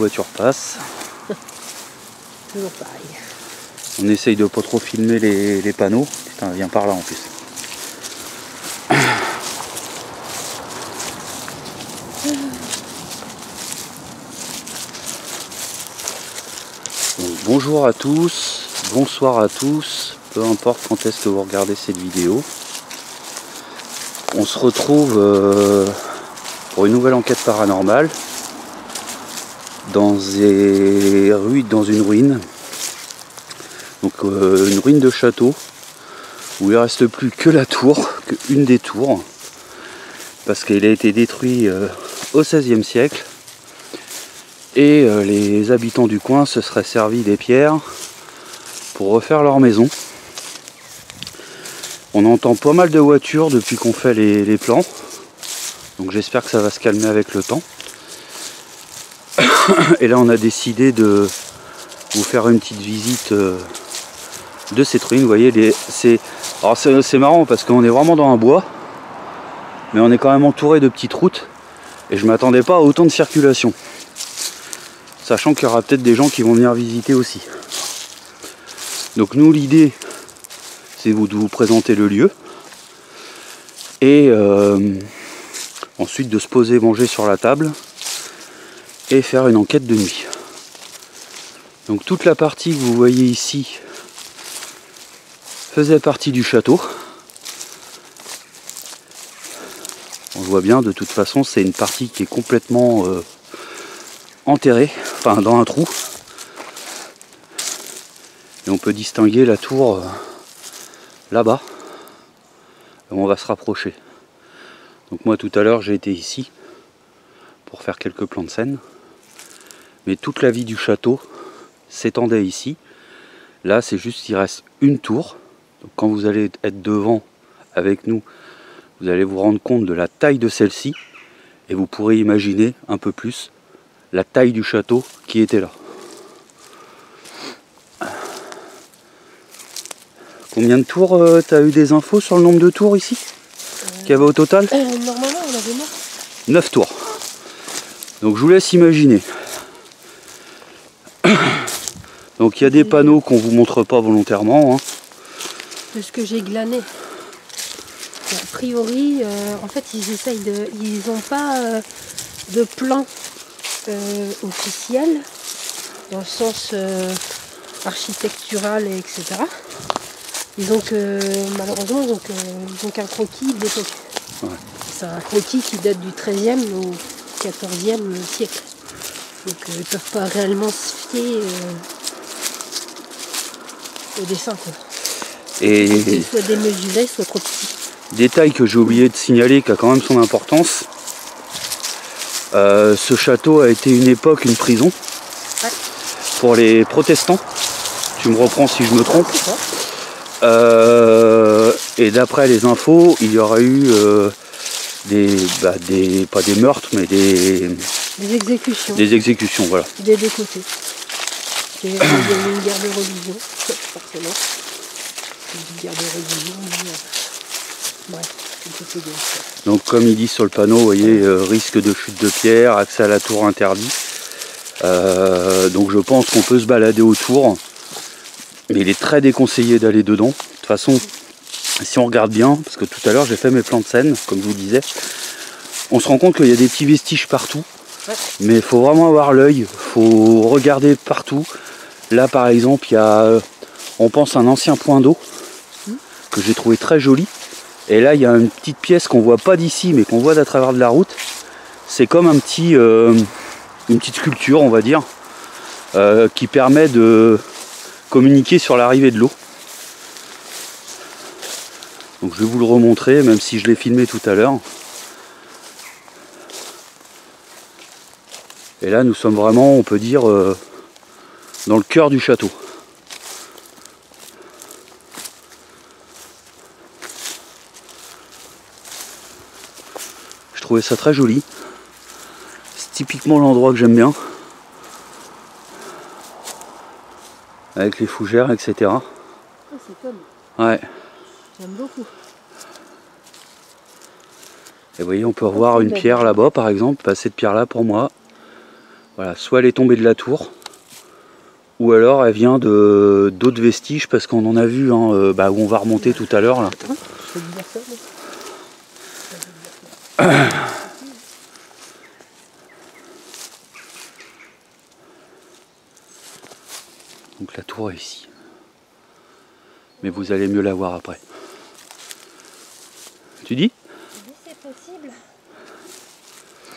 voitures passent. Toujours pareil. On essaye de pas trop filmer les panneaux. Putain, elle vient par là en plus. Donc, bonjour à tous, bonsoir à tous, peu importe quand est-ce que vous regardez cette vidéo. On se retrouve pour une nouvelle enquête paranormale dans une ruine. Donc une ruine de château où il ne reste plus que la tour, qu'une des tours, parce qu'elle a été détruite au XVIe siècle. Et les habitants du coin se seraient servis des pierres pour refaire leur maison. On entend pas mal de voitures depuis qu'on fait les plans. Donc j'espère que ça va se calmer avec le temps. Et là on a décidé de vous faire une petite visite de cette ruine. Vous voyez, c'est marrant parce qu'on est vraiment dans un bois. Mais on est quand même entouré de petites routes. Et je m'attendais pas à autant de circulation. Sachant qu'il y aura peut-être des gens qui vont venir visiter aussi. Donc nous, l'idée, c'est de vous présenter le lieu. Et ensuite de se poser, manger sur la table. Et faire une enquête de nuit. Donc toute la partie que vous voyez ici faisait partie du château. On le voit bien, de toute façon, c'est une partie qui est complètement enterrée, enfin dans un trou. Et on peut distinguer la tour là-bas. On va se rapprocher. Donc moi tout à l'heure j'ai été ici pour faire quelques plans de scène. Mais toute la vie du château s'étendait ici. Là c'est juste qu'il reste une tour. Donc quand vous allez être devant avec nous, vous allez vous rendre compte de la taille de celle-ci. Et vous pourrez imaginer un peu plus la taille du château qui était là. Combien de tours tu as eu des infos sur le nombre de tours ici qu'il y avait au total? Normalement on avait 9 tours. Donc je vous laisse imaginer. Donc il y a des panneaux qu'on vous montre pas volontairement. De ce que j'ai glané. A priori, en fait ils n'ont pas de plan officiel dans le sens architectural, etc. Ils ont malheureusement ils ont qu'un croquis de l'époque. Ouais. C'est un croquis qui date du XIIIe au XIVe siècle. Donc ils ne peuvent pas réellement se fier au dessin, quoi. Et qu'il soit démesuré, soit trop petit. Détail que j'ai oublié de signaler qui a quand même son importance. Ce château a été une époque une prison, ouais, pour les protestants. Tu me reprends si je me trompe. Et d'après les infos, il y aura eu pas des meurtres, mais des exécutions. Des exécutions, voilà. Des deux côtés. Il y a eu une guerre de religion, forcément. Une guerre de religion, bref. Donc comme il dit sur le panneau, vous voyez, risque de chute de pierre, accès à la tour interdit. Donc je pense qu'on peut se balader autour. Mais il est très déconseillé d'aller dedans. De toute façon, si on regarde bien, parce que tout à l'heure j'ai fait mes plans de scène, comme je vous disais, on se rend compte qu'il y a des petits vestiges partout. Ouais. Mais il faut vraiment avoir l'œil, il faut regarder partout. Là par exemple, il y a, on pense, un ancien point d'eau que j'ai trouvé très joli. Et là il y a une petite pièce qu'on voit pas d'ici, mais qu'on voit d'à travers de la route. C'est comme un petit, une petite sculpture, on va dire, qui permet de communiquer sur l'arrivée de l'eau. Donc je vais vous le remontrer, même si je l'ai filmé tout à l'heure. Et là nous sommes vraiment, on peut dire, dans le cœur du château. Je trouvais ça très joli. C'est typiquement l'endroit que j'aime bien. Avec les fougères, etc. Ah, c'est cool. Ouais. J'aime beaucoup. Et vous voyez, on peut revoir une pierre là-bas, par exemple. Cette pierre-là, pour moi, Voilà, soit elle est tombée de la tour, ou alors elle vient de d'autres vestiges, parce qu'on en a vu hein, où on va remonter tout à l'heure là. Attends, je vais te dire ça. Donc la tour est ici. Mais vous allez mieux la voir après. Tu dis? C'est possible.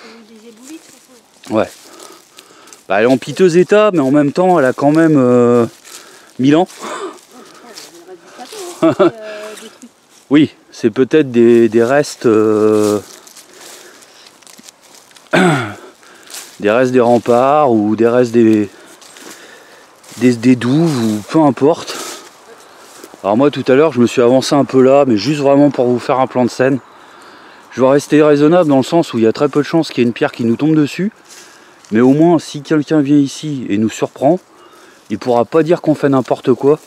Il y a eu des éboulis de toute façon. Ouais. Bah, elle est en piteux état, mais en même temps, elle a quand même 1000 ans. Oui, c'est peut-être des restes des restes des remparts ou des restes des douves ou peu importe. Alors moi tout à l'heure je me suis avancé un peu là, mais juste vraiment pour vous faire un plan de scène. Je vais rester raisonnable dans le sens où il y a très peu de chances qu'il y ait une pierre qui nous tombe dessus. Mais au moins si quelqu'un vient ici et nous surprend, il pourra pas dire qu'on fait n'importe quoi.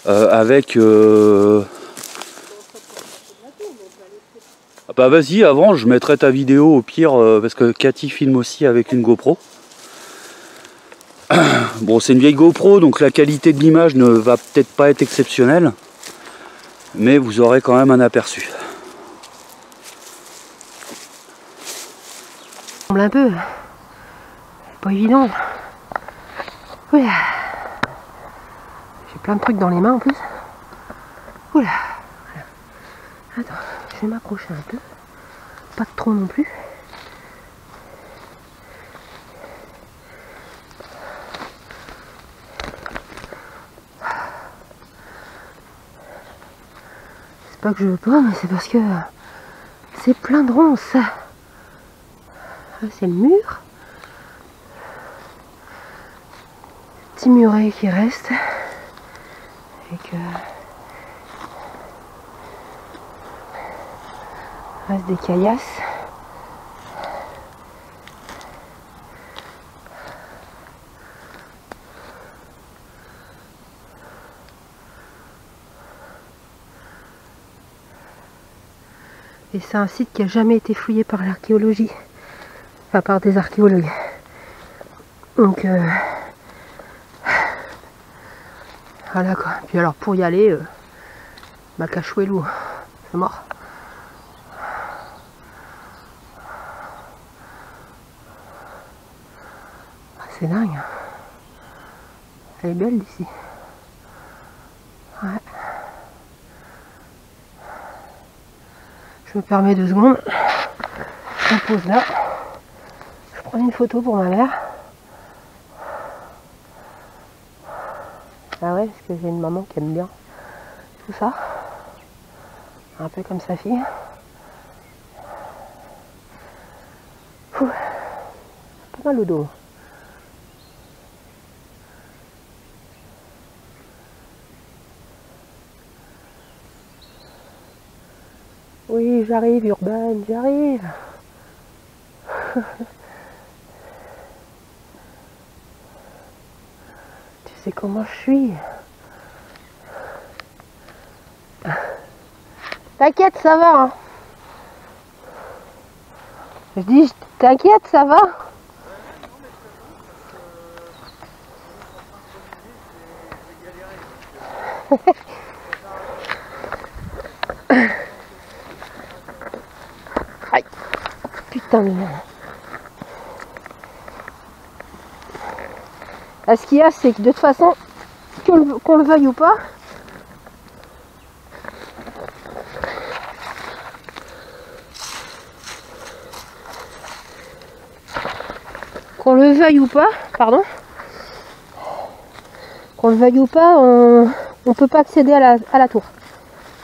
Ah bah vas-y, avant je mettrai ta vidéo au pire parce que Cathy filme aussi avec une GoPro. Bon, c'est une vieille GoPro donc la qualité de l'image ne va peut-être pas être exceptionnelle, mais vous aurez quand même un aperçu. Ça semble un peu pas évident. Oula. J'ai plein de trucs dans les mains en plus. Oula. Attends, je vais m'approcher un peu. Pas trop non plus. C'est pas que je veux pas, mais c'est parce que c'est plein de ronces. Ah, c'est le mur. Petit muret qui reste. Avec reste des caillasses. Et c'est un site qui n'a jamais été fouillé par l'archéologie. Enfin, par des archéologues. Donc, voilà quoi. Puis alors, pour y aller, Macachouelou, c'est mort. C'est dingue. Elle est belle d'ici. Ouais. Je me permets 2 secondes. Je me pose là. Je prends une photo pour ma mère. Ah ouais, parce que j'ai une maman qui aime bien tout ça. Un peu comme sa fille. Ouh. Pas mal au dos. Oui, j'arrive, Urban, j'arrive. Tu sais comment je suis. T'inquiète, ça va. Hein. Je dis, t'inquiète, ça va. Aïe. Putain de merde. Ce qu'il y a, c'est que de toute façon, qu'on le veuille ou pas, qu'on le veuille ou pas, pardon, qu'on le veuille ou pas, on peut pas accéder à la tour.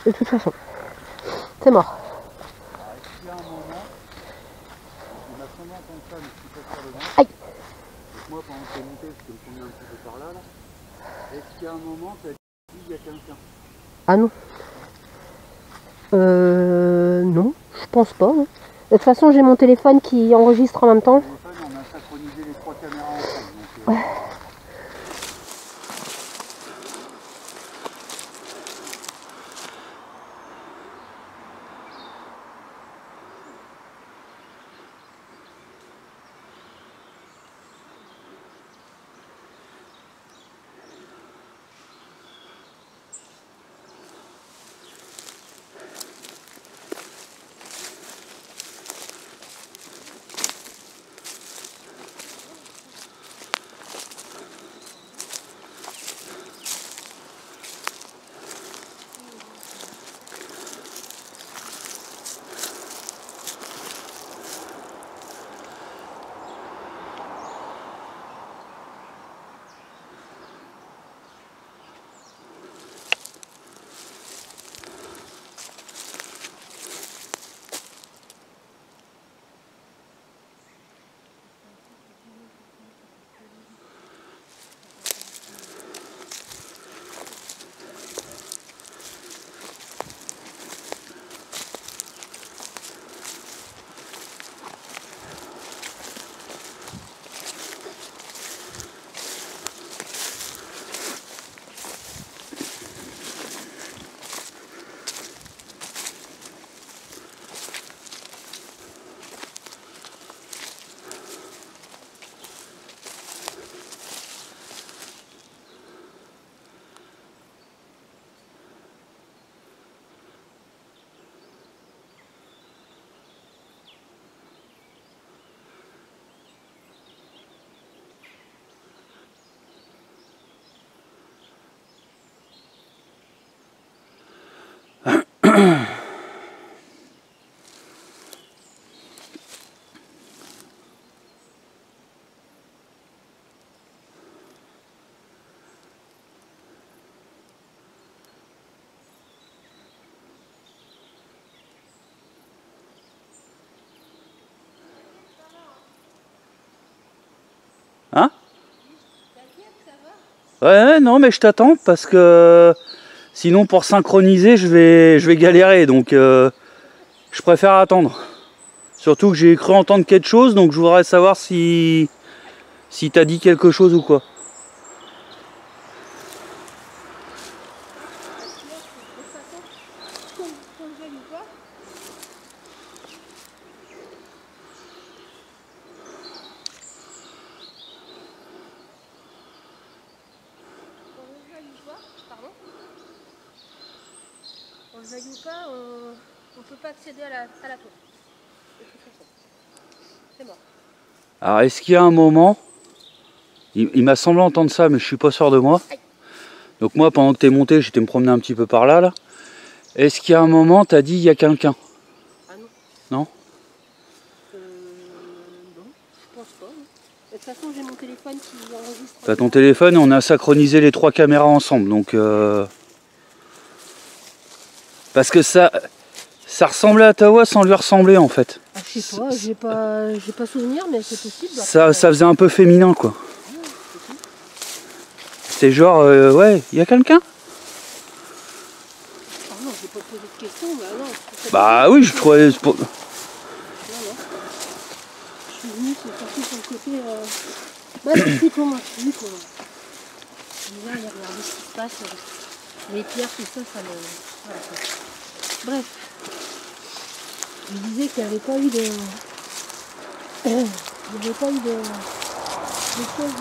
De toute façon, c'est mort. Aïe. Moi, pendant que tu es monté, parce que je me suis mis un petit peu par là, est-ce qu'il y a un moment, tu as dit qu'il y a quelqu'un? Ah non. Non, je pense pas. Hein. De toute façon, j'ai mon téléphone qui enregistre en même temps. On a synchronisé les 3 caméras ensemble. Donc, ouais. Ouais, non, mais je t'attends parce que sinon pour synchroniser, je vais galérer. Donc je préfère attendre. Surtout que j'ai cru entendre quelque chose, donc je voudrais savoir si t'as dit quelque chose ou quoi. On le veuille ou pas, on ne peut pas accéder à la tour. C'est mort. Alors est-ce qu'il y a un moment, il m'a semblé entendre ça, mais je suis pas sûr de moi. Donc moi, pendant que tu es monté, j'étais me promener un petit peu par là. Est-ce qu'il y a un moment, tu as dit il y a quelqu'un? Ah non. Non? Non, je pense pas. De toute façon, j'ai mon téléphone qui enregistre. T'as ton téléphone et on a synchronisé les 3 caméras ensemble, donc parce que ça ressemblait à Tawa sans lui ressembler en fait. Ah, je sais pas, j'ai pas souvenir, mais c'est possible. Ça faisait un peu féminin quoi. C'est genre, ouais, il y a quelqu'un? Ah non, j'ai pas posé de questions, mais non. Bah oui, je trouvais... Non, non. Je suis venue, c'est surtout sur le côté... Bah, c'est plus comment je suis, quoi. Là, il y a regardé ce qui se passe. Les pierres, tout ça, ça me... Voilà, quoi. Bref. Je disais qu'il n'y avait pas eu de... Il n'y avait pas eu de choses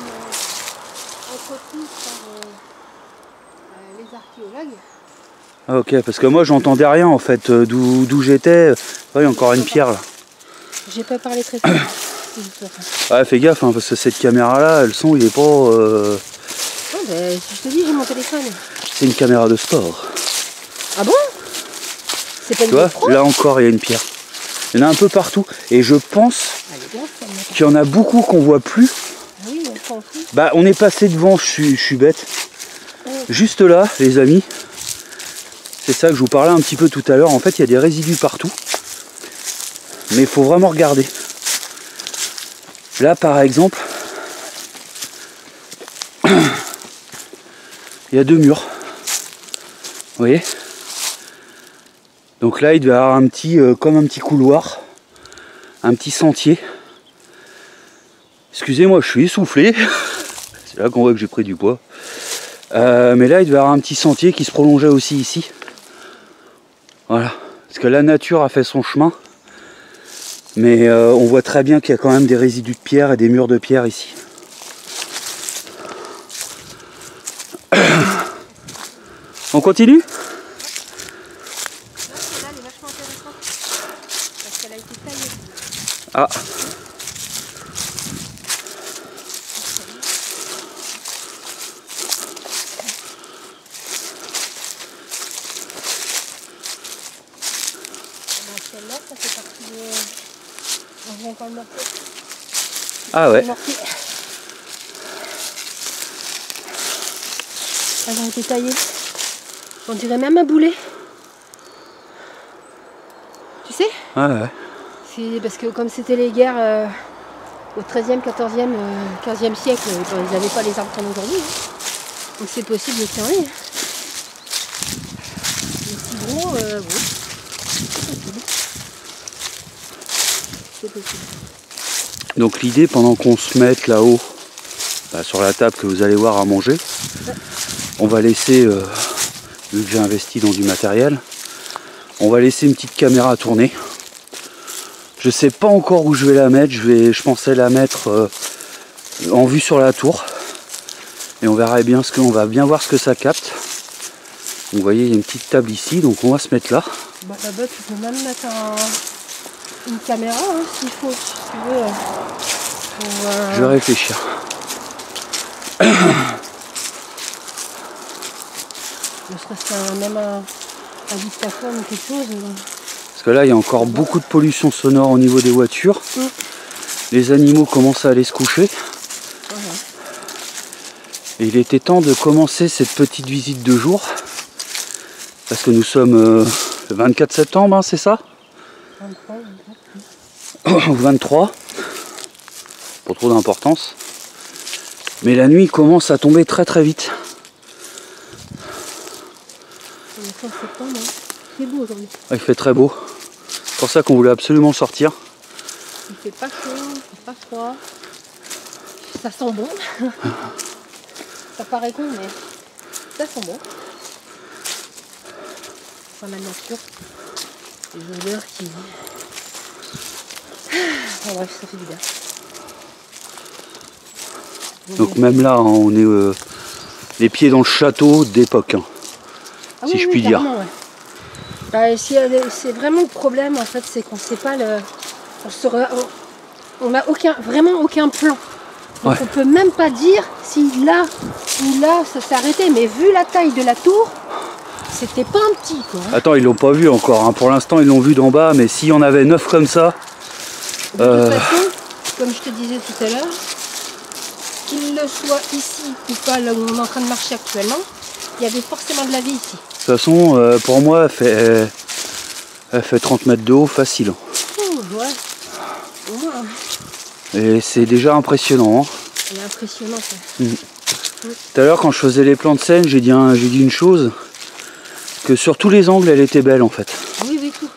entreprises par les archéologues. Ah ok, parce que moi j'entendais rien en fait, d'où j'étais. Il y a encore une pierre là. J'ai pas parlé très fort. Ouais, fais gaffe, hein, parce que cette caméra là, le son il est pas... Oh, ben, si je te dis, j'ai mon téléphone. C'est une caméra de sport. Ah bon? C'est pas une Tu vois, GoPro? là encore il y a une pierre. Il y en a un peu partout. Et je pense qu'il y en a beaucoup qu'on voit plus. Ah oui, on s'en fout. Bah on est passé devant, je suis bête. Juste là, les amis. C'est ça que je vous parlais un petit peu tout à l'heure. En fait, il y a des résidus partout. Mais il faut vraiment regarder. Là, par exemple, il y a 2 murs. Vous voyez? Donc là, il doit y avoir un petit, comme un petit couloir. Un petit sentier. Excusez-moi, je suis essoufflé. C'est là qu'on voit que j'ai pris du poids. Mais là, il devait y avoir un petit sentier qui se prolongeait aussi ici. Voilà. Parce que la nature a fait son chemin. Mais on voit très bien qu'il y a quand même des résidus de pierre et des murs de pierre ici. On continue? Celle-là, elle est vachement intéressante. Parce qu'elle a été taillée. Ah. Celle-là, ça fait partie de... On voit encore le morceau. Ah ouais. Elles ont été taillées. On dirait même un boulet. Tu sais? Ah ouais. C'est parce que comme c'était les guerres au 13e, 14e, 15e siècle, ils n'avaient pas les armes qu'on a aujourd'hui. Hein. Donc c'est possible que oui. Mais si gros, oui. C'est possible. Donc l'idée, pendant qu'on se mette là-haut, sur la table que vous allez voir à manger, on va laisser, vu que j'ai investi dans du matériel, on va laisser une petite caméra tourner. Je sais pas encore où je vais la mettre, je pensais la mettre en vue sur la tour. Et on verra bien on va bien voir ce que ça capte. Vous voyez, il y a une petite table ici, donc on va se mettre là. Bah, là-bas, tu peux même mettre une caméra, hein, s'il faut, si tu veux. Je vais réfléchir. Ne serait-ce même un dictaphone ou quelque chose. Parce que là, il y a encore beaucoup de pollution sonore au niveau des voitures. Les animaux commencent à aller se coucher. Et il était temps de commencer cette petite visite de jour. Parce que nous sommes le 24 septembre, hein, c'est ça? 23. Pour trop d'importance. Mais la nuit commence à tomber très très vite. On est fin septembre, hein. Il fait beau aujourd'hui. Il fait très beau. C'est pour ça qu'on voulait absolument sortir. Il fait pas chaud, il fait pas froid. Ça sent bon. Ça paraît con, mais ça sent bon. Enfin, la nature. Les odeurs qui... Enfin, bref, ça fait du bien. Donc même là, hein, on est les pieds dans le château d'époque, hein, Ah si oui, je oui, puis dire. ouais. Bah, c'est vraiment le problème en fait, c'est qu'on sait pas le. On n'a vraiment aucun plan. Donc Ouais. on peut même pas dire si là ou là ça s'est arrêté. Mais vu la taille de la tour, c'était pas un petit quoi. Attends, ils l'ont pas vu encore, hein. Pour l'instant ils l'ont vu d'en bas, mais s'il y en avait 9 comme ça... De toute façon, comme je te disais tout à l'heure, qu'il le soit ici ou pas là où on est en train de marcher actuellement, il y avait forcément de la vie ici. De toute façon, pour moi, elle fait 30 mètres de haut facile. Ouais, au moins. Et c'est déjà impressionnant, hein. Elle est impressionnante. Tout à l'heure, quand je faisais les plans de scène, j'ai dit une chose, que sur tous les angles, elle était belle en fait. Oui, oui, tout.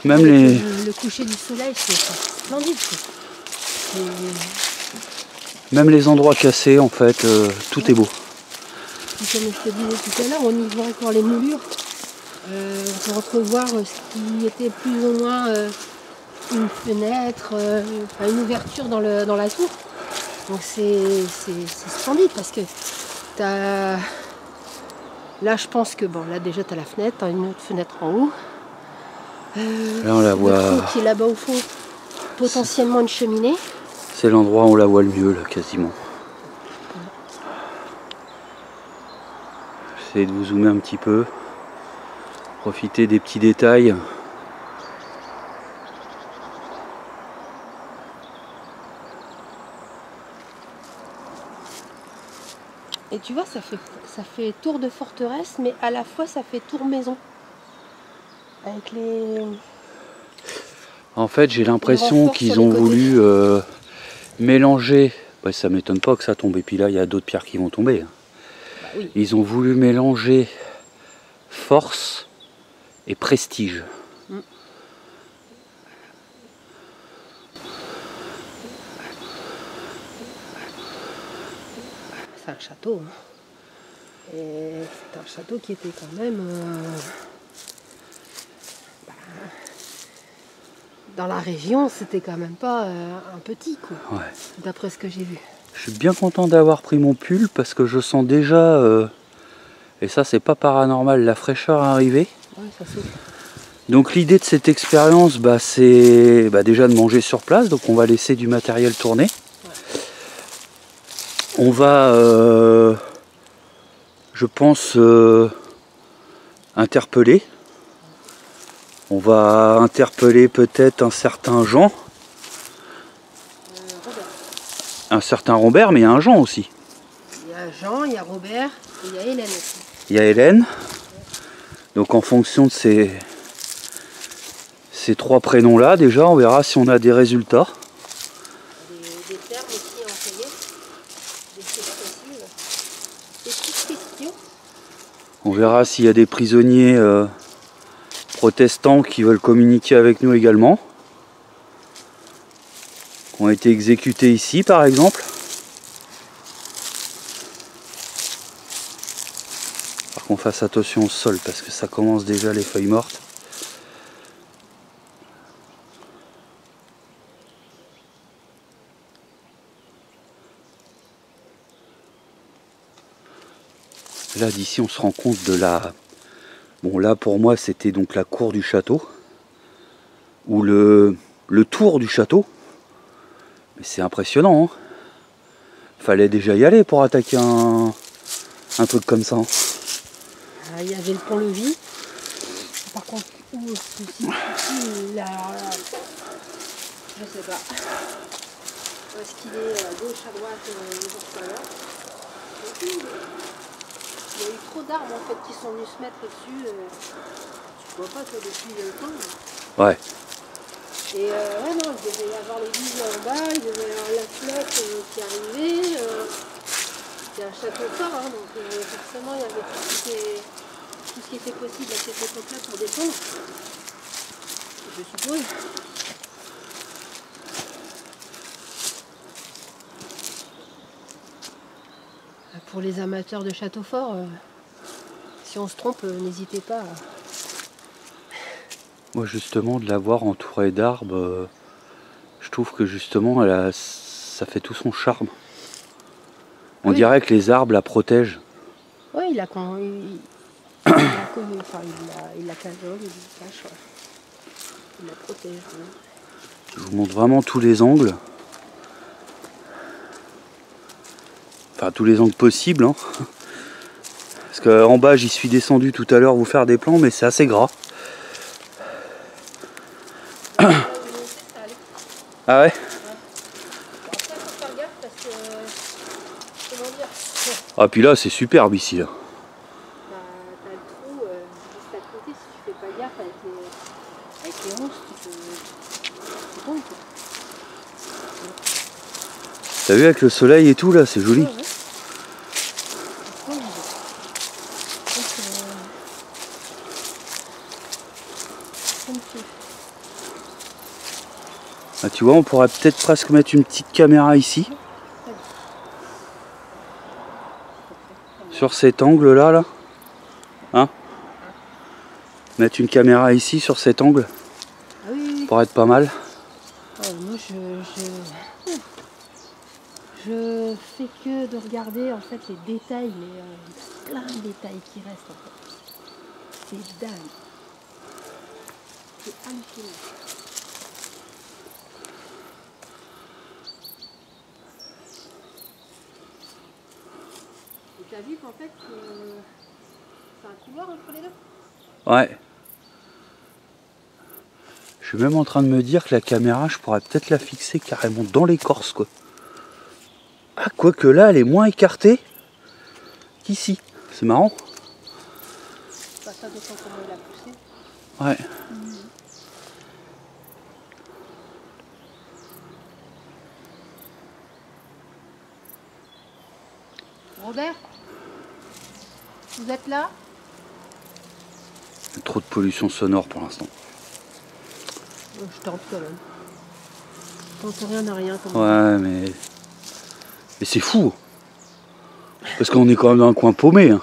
Même les... Le coucher du soleil, c'est splendide. Même les endroits cassés, en fait, tout est beau. Puis comme je te disais tout à l'heure, on y voit encore les moulures. On peut entrevoir ce qui était plus ou moins une fenêtre, une ouverture dans la tour. Donc c'est splendide parce que t'as... Là je pense que, bon là déjà t'as la fenêtre, t'as une autre fenêtre en haut. Là on la voit... Qui est là-bas au fond, potentiellement une cheminée. C'est l'endroit où on la voit le mieux là, quasiment. J'essaie de vous zoomer un petit peu. Profiter des petits détails. Et tu vois, ça fait tour de forteresse, mais à la fois ça fait tour maison. Avec les... En fait, j'ai l'impression qu'ils ont voulu mélanger... Ouais, ça m'étonne pas que ça tombe. Et puis là, il y a d'autres pierres qui vont tomber. Bah oui. Ils ont voulu mélanger force et prestige. C'est un château. Hein. Et c'est un château qui était quand même... dans la région, c'était quand même pas un petit, quoi. Ouais. D'après ce que j'ai vu. Je suis bien content d'avoir pris mon pull parce que je sens déjà, et ça c'est pas paranormal, la fraîcheur arriver. Ouais, ça souffle. Donc l'idée de cette expérience, c'est déjà de manger sur place, donc on va laisser du matériel tourner. Ouais. On va, je pense, interpeller. On va interpeller peut-être un certain Jean. Un certain Robert, mais il y a un Jean aussi. Il y a Jean, il y a Robert, et il y a Hélène aussi. Il y a Hélène. Donc en fonction de ces 3 prénoms-là, déjà, on verra si on a des résultats. Des termes aussi employés, des choses précises, des petites questions. On verra s'il y a des prisonniers protestants qui veulent communiquer avec nous également. Qui ont été exécutés ici, par exemple. Par contre, fasse attention au sol parce que ça commence déjà les feuilles mortes. Là, d'ici, on se rend compte de la... Bon, là, pour moi, c'était donc la cour du château. Ou le tour du château. Mais c'est impressionnant, hein. Fallait déjà y aller pour attaquer un truc comme ça. Il y avait le pont-levis. Par contre, où ceci, là, je sais pas. Où est-ce qu'il est à gauche, à droite, les autres il y a eu trop d'arbres en fait qui sont venus se mettre dessus. Tu vois pas toi depuis le temps. Ouais. Et ouais non, il devait y avoir les vies en bas, il devait y avoir la flotte qui arrivait. C'est un château fort, hein, donc forcément il y avait tout ce qui était possible à cette époque-là pour défendre, je suppose. Pour les amateurs de château fort, si on se trompe, n'hésitez pas. Moi justement de l'avoir entouré d'arbres, je trouve que justement ça fait tout son charme. On dirait que les arbres la protègent. Oui, il la cache, il la protège. Ouais. Je vous montre vraiment tous les angles. Enfin tous les angles possibles. Hein. Parce qu'en bas j'y suis descendu tout à l'heure vous faire des plans, mais c'est assez gras. Ah ouais? Ah puis là c'est superbe ici là. T'as le trou juste à côté, si tu fais pas gaffe avec les ronces, tu tombes. T'as vu avec le soleil et tout là, c'est joli. Ouais. Ah, tu vois, on pourrait peut-être presque mettre une petite caméra ici. Sur cet angle là. Hein? Mettre une caméra ici sur cet angle. Ah oui. Pour être pas mal. Moi je fais que de regarder en fait les détails, mais plein de détails qui restent en fait. C'est dingue. C'est hallucinant. Et t'as vu qu'en fait c'est un couloir entre les deux? Ouais. Je suis même en train de me dire que la caméra, je pourrais peut-être la fixer carrément dans l'écorce quoi. Ah, quoique là, elle est moins écartée qu'ici. C'est marrant. Bah, ça dépend comment il a poussé. Ouais. Robert, vous êtes là? Trop de pollution sonore pour l'instant. Je tente quand même. Je tente rien à rien. Ouais, mais c'est fou. Parce qu'on est quand même dans un coin paumé. Hein.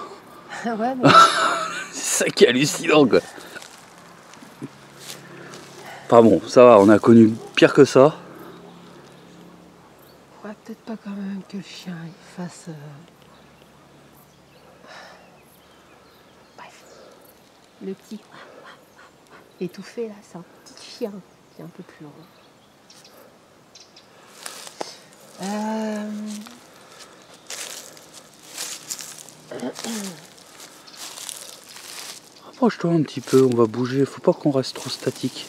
Ouais, mais... C'est ça qui est hallucinant quoi. Enfin bon, ça va, on a connu pire que ça. Faudrait peut-être pas quand même que le chien il fasse... Bref. Le petit étouffé là, c'est un petit chien qui est un peu plus loin. Approche-toi un petit peu, on va bouger, faut pas qu'on reste trop statique.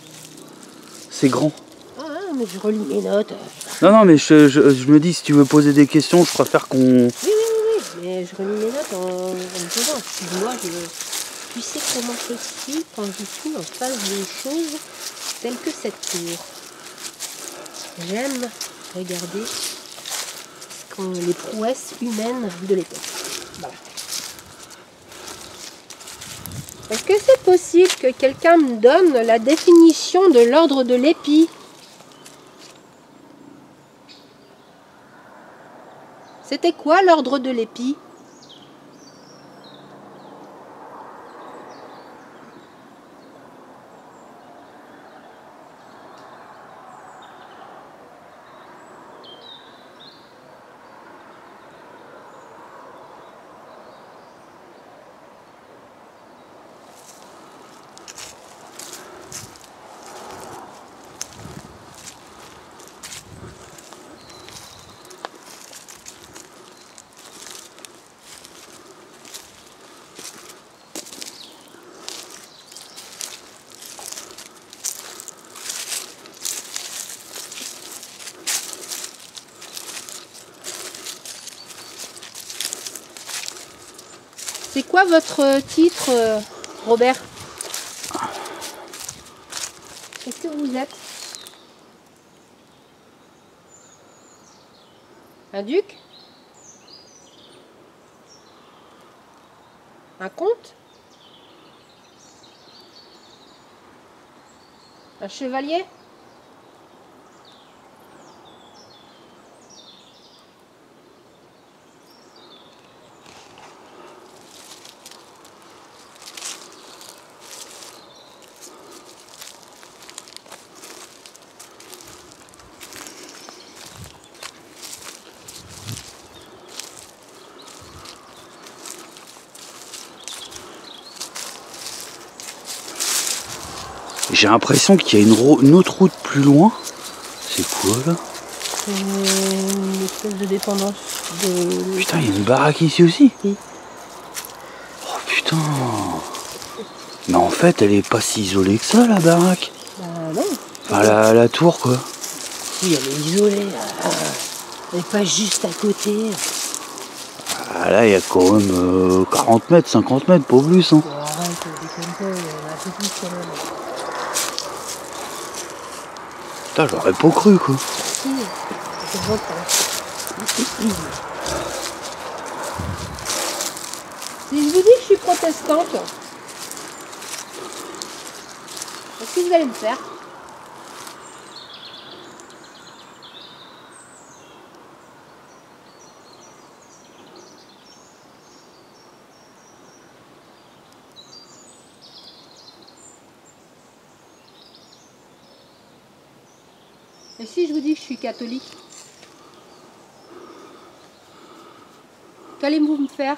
C'est grand. Ah, mais je relis mes notes. Non, mais je me dis, si tu veux poser des questions, je préfère qu'on... Oui, mais je relis mes notes en me posant. Excuse-moi, tu sais comment je suis quand je suis en face d'une chose telle que cette tour. J'aime regarder les prouesses humaines de l'époque. Voilà. Est-ce que c'est possible que quelqu'un me donne la définition de l'ordre de l'épi? C'était quoi l'ordre de l'épi? C'est quoi votre titre, Robert? Qu'est-ce que vous êtes? Un duc? Un comte? Un chevalier? J'ai l'impression qu'il y a une autre route plus loin. C'est quoi là? C'est une espèce de dépendance de... Putain, il y a une baraque ici aussi? Oui. Oh putain. Mais en fait, elle est pas si isolée que ça, la baraque. Bah non. Enfin, la tour, quoi. Oui, elle est isolée. Elle est pas juste à côté. Ah, là, il y a quand même 40 mètres, 50 mètres, pas plus. Hein. Bon, arrête, déconne pas, il y en a un peu plus quand même. Putain, j'aurais pas cru, quoi. Si, c'est bon, si je vous dis que je suis protestante, qu'est-ce que vous allez me faire? Et si je vous dis que je suis catholique? Qu'allez-vous me faire?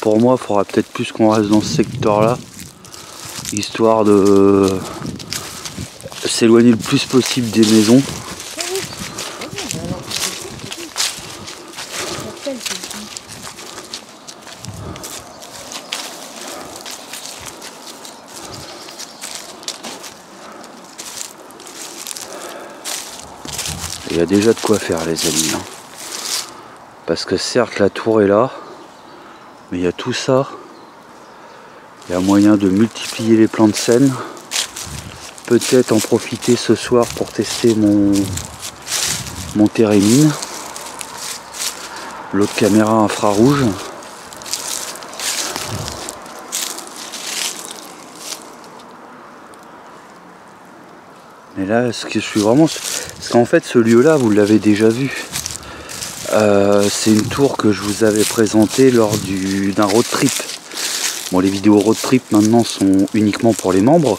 Pour moi, il faudra peut-être plus qu'on reste dans ce secteur-là, histoire de s'éloigner le plus possible des maisons. Il y a déjà de quoi faire, les amis. Hein. Parce que certes, la tour est là, mais il y a tout ça. Il y a moyen de multiplier les plans de scène. Peut-être en profiter ce soir pour tester mon térémine. L'autre caméra infrarouge. Mais là, ce que je suis vraiment... Parce qu'en fait, ce lieu-là, vous l'avez déjà vu. C'est une tour que je vous avais présentée lors d'un road trip. Bon, les vidéos road trip maintenant sont uniquement pour les membres,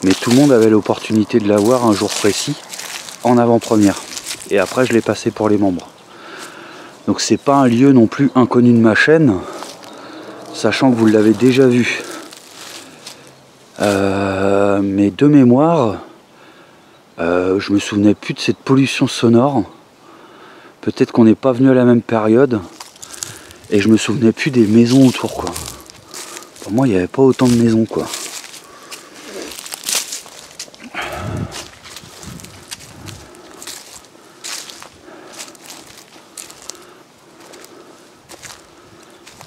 mais tout le monde avait l'opportunité de la voir un jour précis, en avant-première. Et après, je l'ai passé pour les membres. Donc c'est pas un lieu non plus inconnu de ma chaîne, sachant que vous l'avez déjà vu. Mais de mémoire, je me souvenais plus de cette pollution sonore. Peut-être qu'on n'est pas venu à la même période. Et je me souvenais plus des maisons autour, quoi. Pour moi, il n'y avait pas autant de maisons, quoi.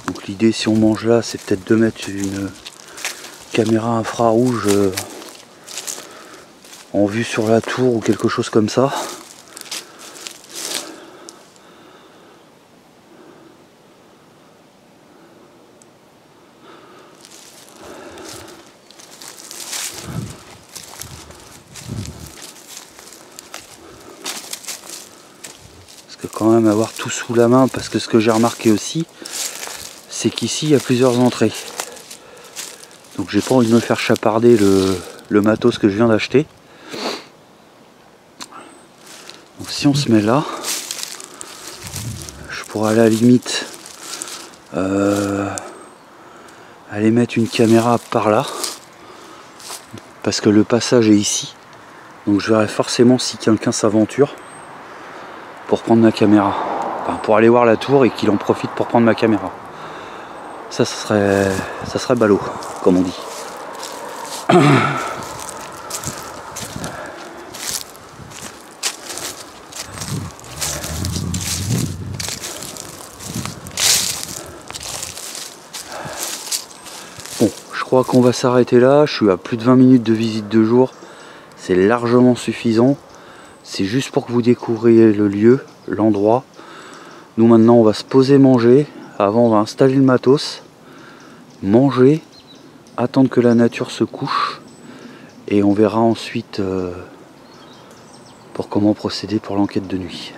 Donc l'idée, si on mange là, c'est peut-être de mettre une caméra infrarouge en vue sur la tour ou quelque chose comme ça. Quand même avoir tout sous la main, parce que ce que j'ai remarqué aussi, c'est qu'ici il y a plusieurs entrées. Donc j'ai pas envie de me faire chaparder le matos que je viens d'acheter. Donc si on se met là, je pourrais à la limite aller mettre une caméra par là, parce que le passage est ici. Donc je verrai forcément si quelqu'un s'aventure pour prendre ma caméra, enfin, pour aller voir la tour et qu'il en profite pour prendre ma caméra. Ça serait ballot, comme on dit. qu'on va s'arrêter là. Je suis à plus de 20 minutes de visite de jour. C'est largement suffisant. C'est juste pour que vous découvriez le lieu, l'endroit. Nous maintenant on va se poser manger. Avant on va installer le matos, manger, attendre que la nature se couche. Et on verra ensuite pour comment procéder pour l'enquête de nuit.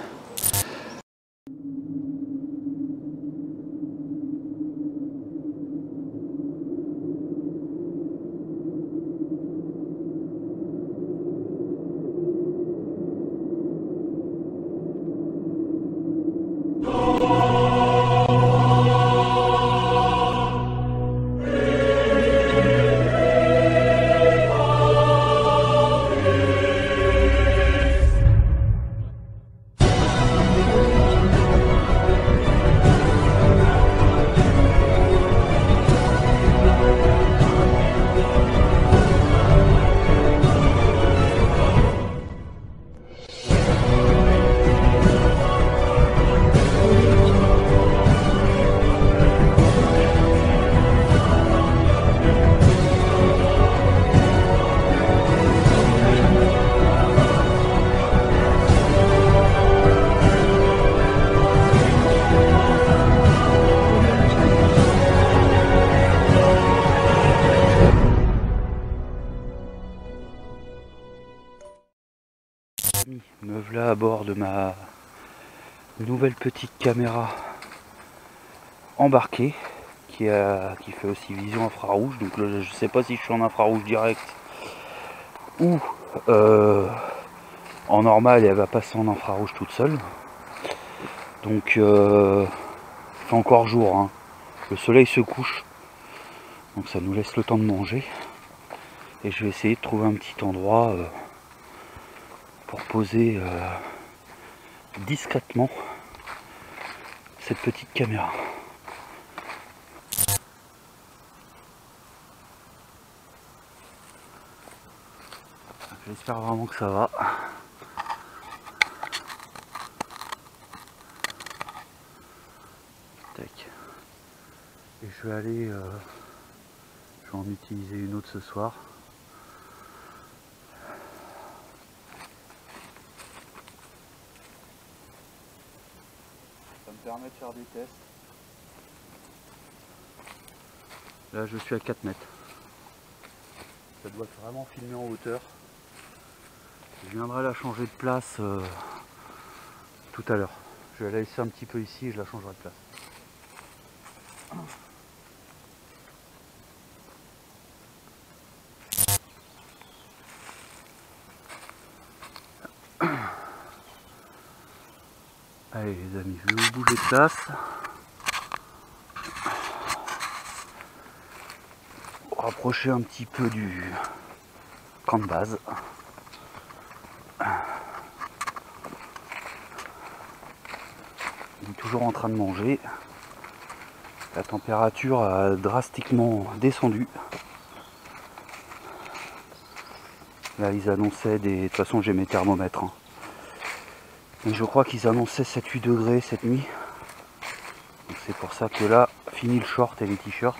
Me voilà à bord de ma nouvelle petite caméra embarquée qui fait aussi vision infrarouge. Donc là, je sais pas si je suis en infrarouge direct ou en normal et elle va passer en infrarouge toute seule. Donc il fait encore jour, hein. Le soleil se couche, donc ça nous laisse le temps de manger. Et je vais essayer de trouver un petit endroit pour poser discrètement cette petite caméra. J'espère vraiment que ça va. Tac. Et je vais aller, je vais en utiliser une autre ce soir. Ça me permet de faire des tests. Là je suis à 4 mètres. Ça doit vraiment filmer en hauteur. Je viendrai la changer de place tout à l'heure. Je vais la laisser un petit peu ici et je la changerai de place. Allez les amis, je vais vous bouger de place. Rapprocher un petit peu du camp de base. Il est toujours en train de manger. La température a drastiquement descendu. Là ils annonçaient des... De toute façon j'ai mes thermomètres. Hein. Et je crois qu'ils annonçaient 7-8 degrés cette nuit. C'est pour ça que là, fini le short et les t-shirts.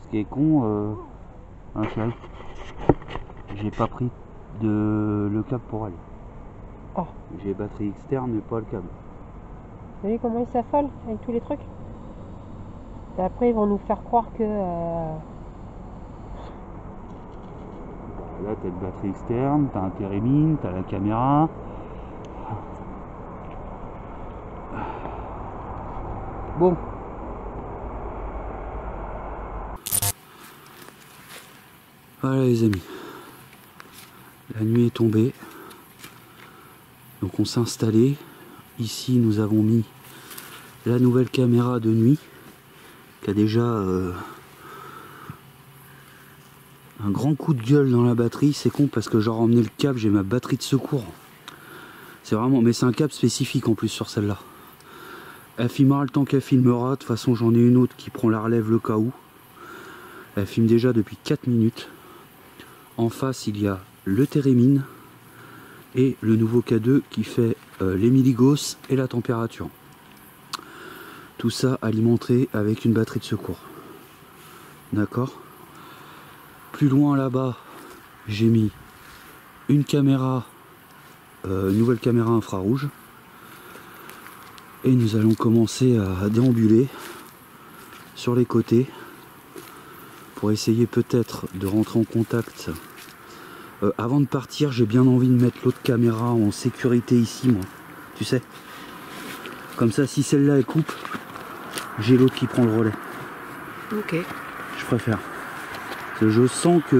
Ce qui est con, un seul. J'ai pas pris le câble pour aller. Oh. J'ai batterie externe mais pas le câble. Vous voyez comment ils s'affolent avec tous les trucs? Et après ils vont nous faire croire que... Là t'as une batterie externe, t'as un térémine, t'as la caméra. Voilà les amis, la nuit est tombée, donc on s'est installé. Ici nous avons mis la nouvelle caméra de nuit qui a déjà un grand coup de gueule dans la batterie. C'est con parce que j'ai emmené le câble, j'ai ma batterie de secours. C'est vraiment, mais c'est un câble spécifique en plus sur celle-là. Elle filmera le temps qu'elle filmera. De toute façon j'en ai une autre qui prend la relève le cas où. Elle filme déjà depuis 4 minutes. En face il y a le Térémine et le nouveau K2 qui fait les milligauss et la température. Tout ça alimenté avec une batterie de secours. D'accord. Plus loin là-bas, j'ai mis une caméra, une nouvelle caméra infrarouge. Et nous allons commencer à déambuler sur les côtés pour essayer peut-être de rentrer en contact. Avant de partir, j'ai bien envie de mettre l'autre caméra en sécurité ici, moi. Tu sais. Comme ça, si celle-là elle coupe, j'ai l'autre qui prend le relais. Ok. Je préfère. Parce que je sens que...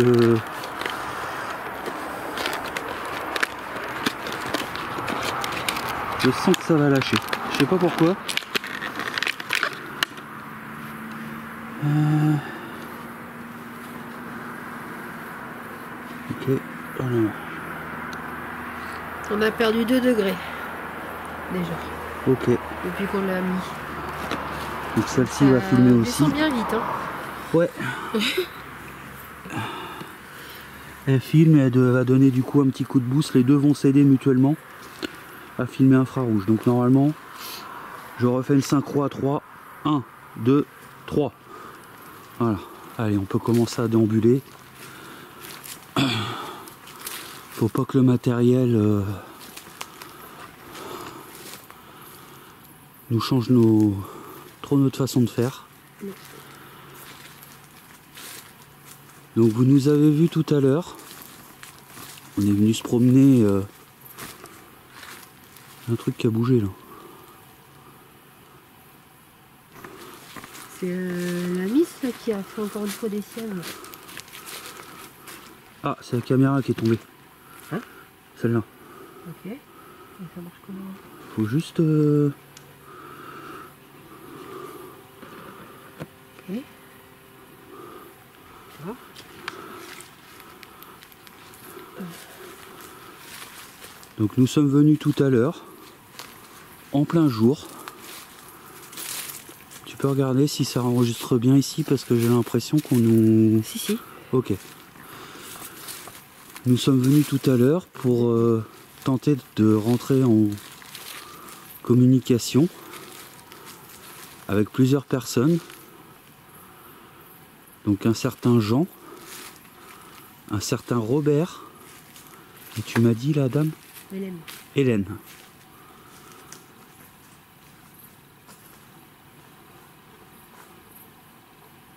Je sens que ça va lâcher. Je sais pas pourquoi. Ok. Oh non. On a perdu 2 degrés. Déjà. Ok. Depuis qu'on l'a mis. Donc celle-ci va filmer aussi. Descend bien vite, hein. Ouais. Elle filme et elle va donner du coup un petit coup de boost. Les deux vont s'aider mutuellement à filmer infrarouge. Donc normalement, je refais une synchro à 3. 1, 2, 3. Voilà. Allez, on peut commencer à déambuler. Faut pas que le matériel nous change trop notre façon de faire. Donc vous nous avez vu tout à l'heure. On est venu se promener. Un truc qui a bougé là. C'est la Miss là, qui a fait encore une fois des siennes. Ah, c'est la caméra qui est tombée. Hein? Celle-là. Ok. Et ça marche comment? Faut juste... Ok. Ah. Donc nous sommes venus tout à l'heure, en plein jour. Tu peux regarder si ça enregistre bien ici parce que j'ai l'impression qu'on nous... Si. Ok. Nous sommes venus tout à l'heure pour tenter de rentrer en communication avec plusieurs personnes. Donc un certain Jean, un certain Robert, et tu m'as dit la dame? Hélène. Hélène.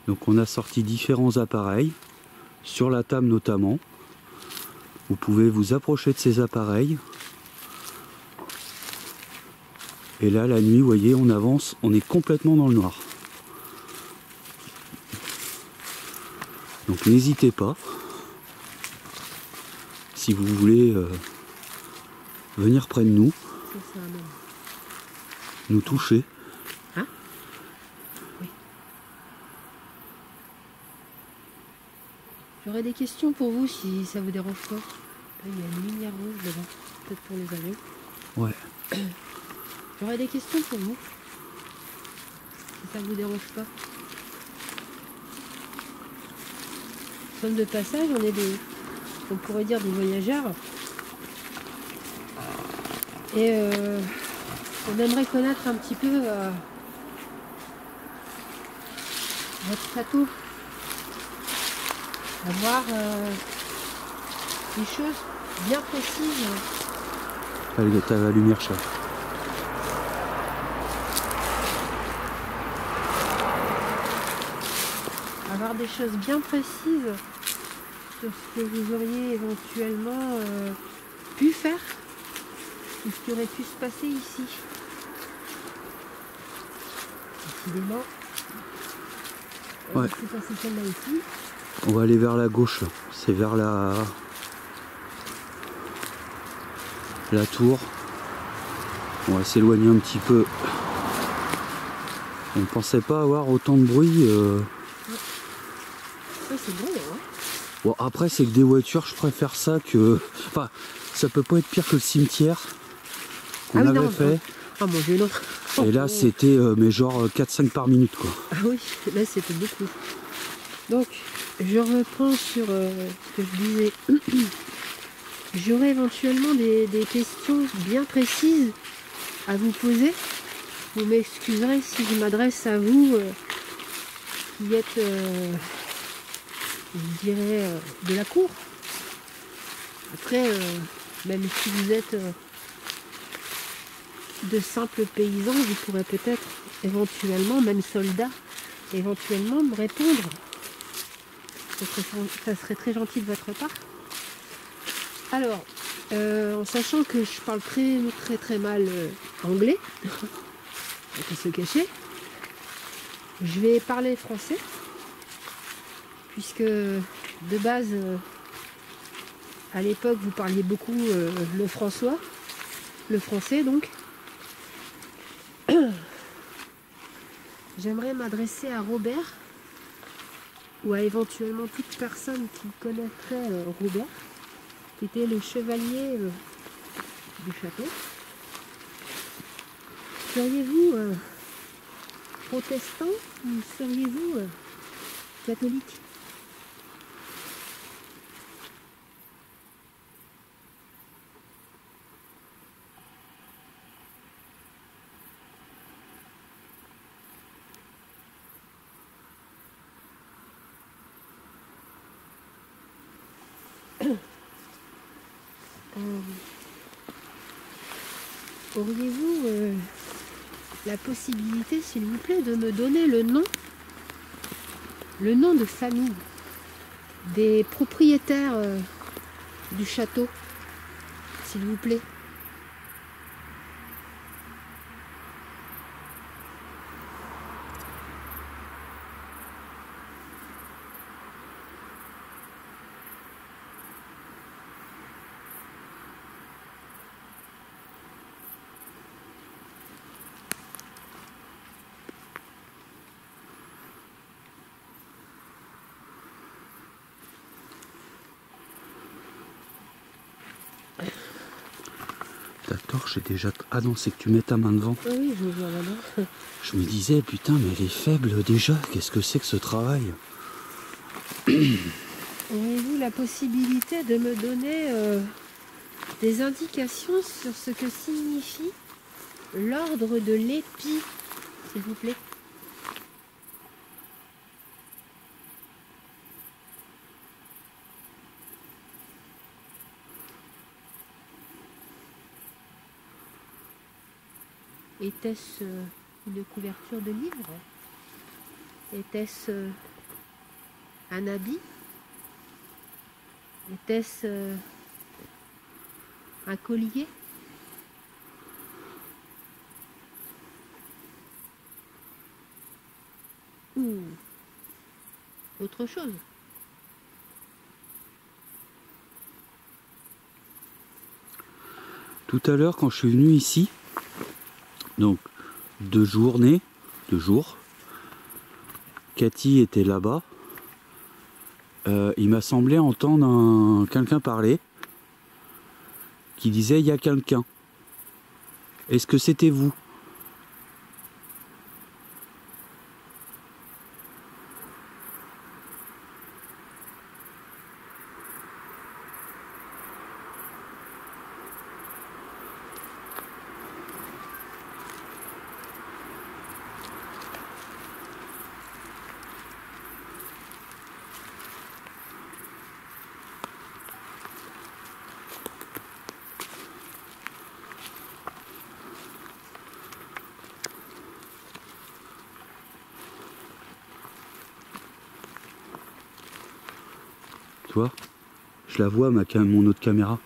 Donc on a sorti différents appareils, sur la table notamment. Vous pouvez vous approcher de ces appareils. Et là, la nuit, vous voyez, on avance, on est complètement dans le noir. Donc n'hésitez pas, si vous voulez venir près de nous, nous toucher. Hein? Oui. J'aurais des questions pour vous si ça vous dérange pas. Là, il y a une lumière rouge devant, peut-être pour les avions. Ouais. J'aurais des questions pour vous, si ça vous dérange pas. Nous sommes de passage, on est on pourrait dire des voyageurs. Et on aimerait connaître un petit peu votre château. Avoir des choses bien précises. Allez, t'as la lumière, chat. Avoir des choses bien précises sur ce que vous auriez éventuellement pu faire ou ce qui aurait pu se passer ici. Décidément, Ouais. il s'est passé celle-là aussi. On va aller vers la gauche, c'est vers la tour. On va s'éloigner un petit peu. On ne pensait pas avoir autant de bruit. Ouais, c'est bon, hein. Bon, après, c'est que des voitures, je préfère ça que... Enfin, ça peut pas être pire que le cimetière qu'on avait fait. Ah mon Dieu, non. Et là, c'était mais genre 4-5 par minute, quoi. Ah oui, là, c'était beaucoup. Donc, je reprends sur ce que je disais. J'aurai éventuellement des questions bien précises à vous poser. Vous m'excuserez si je m'adresse à vous qui êtes, je dirais, de la cour. Après, même si vous êtes de simples paysans, vous pourrez peut-être éventuellement, même soldats, éventuellement me répondre. Ça serait très gentil de votre part. Alors, en sachant que je parle très mal anglais, on peut se cacher, je vais parler français, puisque de base, à l'époque, vous parliez beaucoup le français donc. J'aimerais m'adresser à Robert, ou à éventuellement toute personne qui connaîtrait Robert, qui était le chevalier du château. Seriez-vous protestant ou seriez-vous catholique? Auriez-vous la possibilité, s'il vous plaît, de me donner le nom de famille des propriétaires du château, s'il vous plaît? Ta torche est déjà... Ah non, c'est que tu mets ta main devant. Oui, je me vois là-bas. Je me disais, putain, mais elle est faible déjà. Qu'est-ce que c'est que ce travail? Auriez-vous la possibilité de me donner des indications sur ce que signifie l'ordre de l'épi, s'il vous plaît? Était-ce une couverture de livre? Était-ce un habit? Était-ce un collier? Ou autre chose? Tout à l'heure, quand je suis venu ici, donc 2 jours, Cathy était là-bas. Il m'a semblé entendre quelqu'un parler qui disait il y a quelqu'un. Est-ce que c'était vous? Tu vois, je la vois mon autre caméra.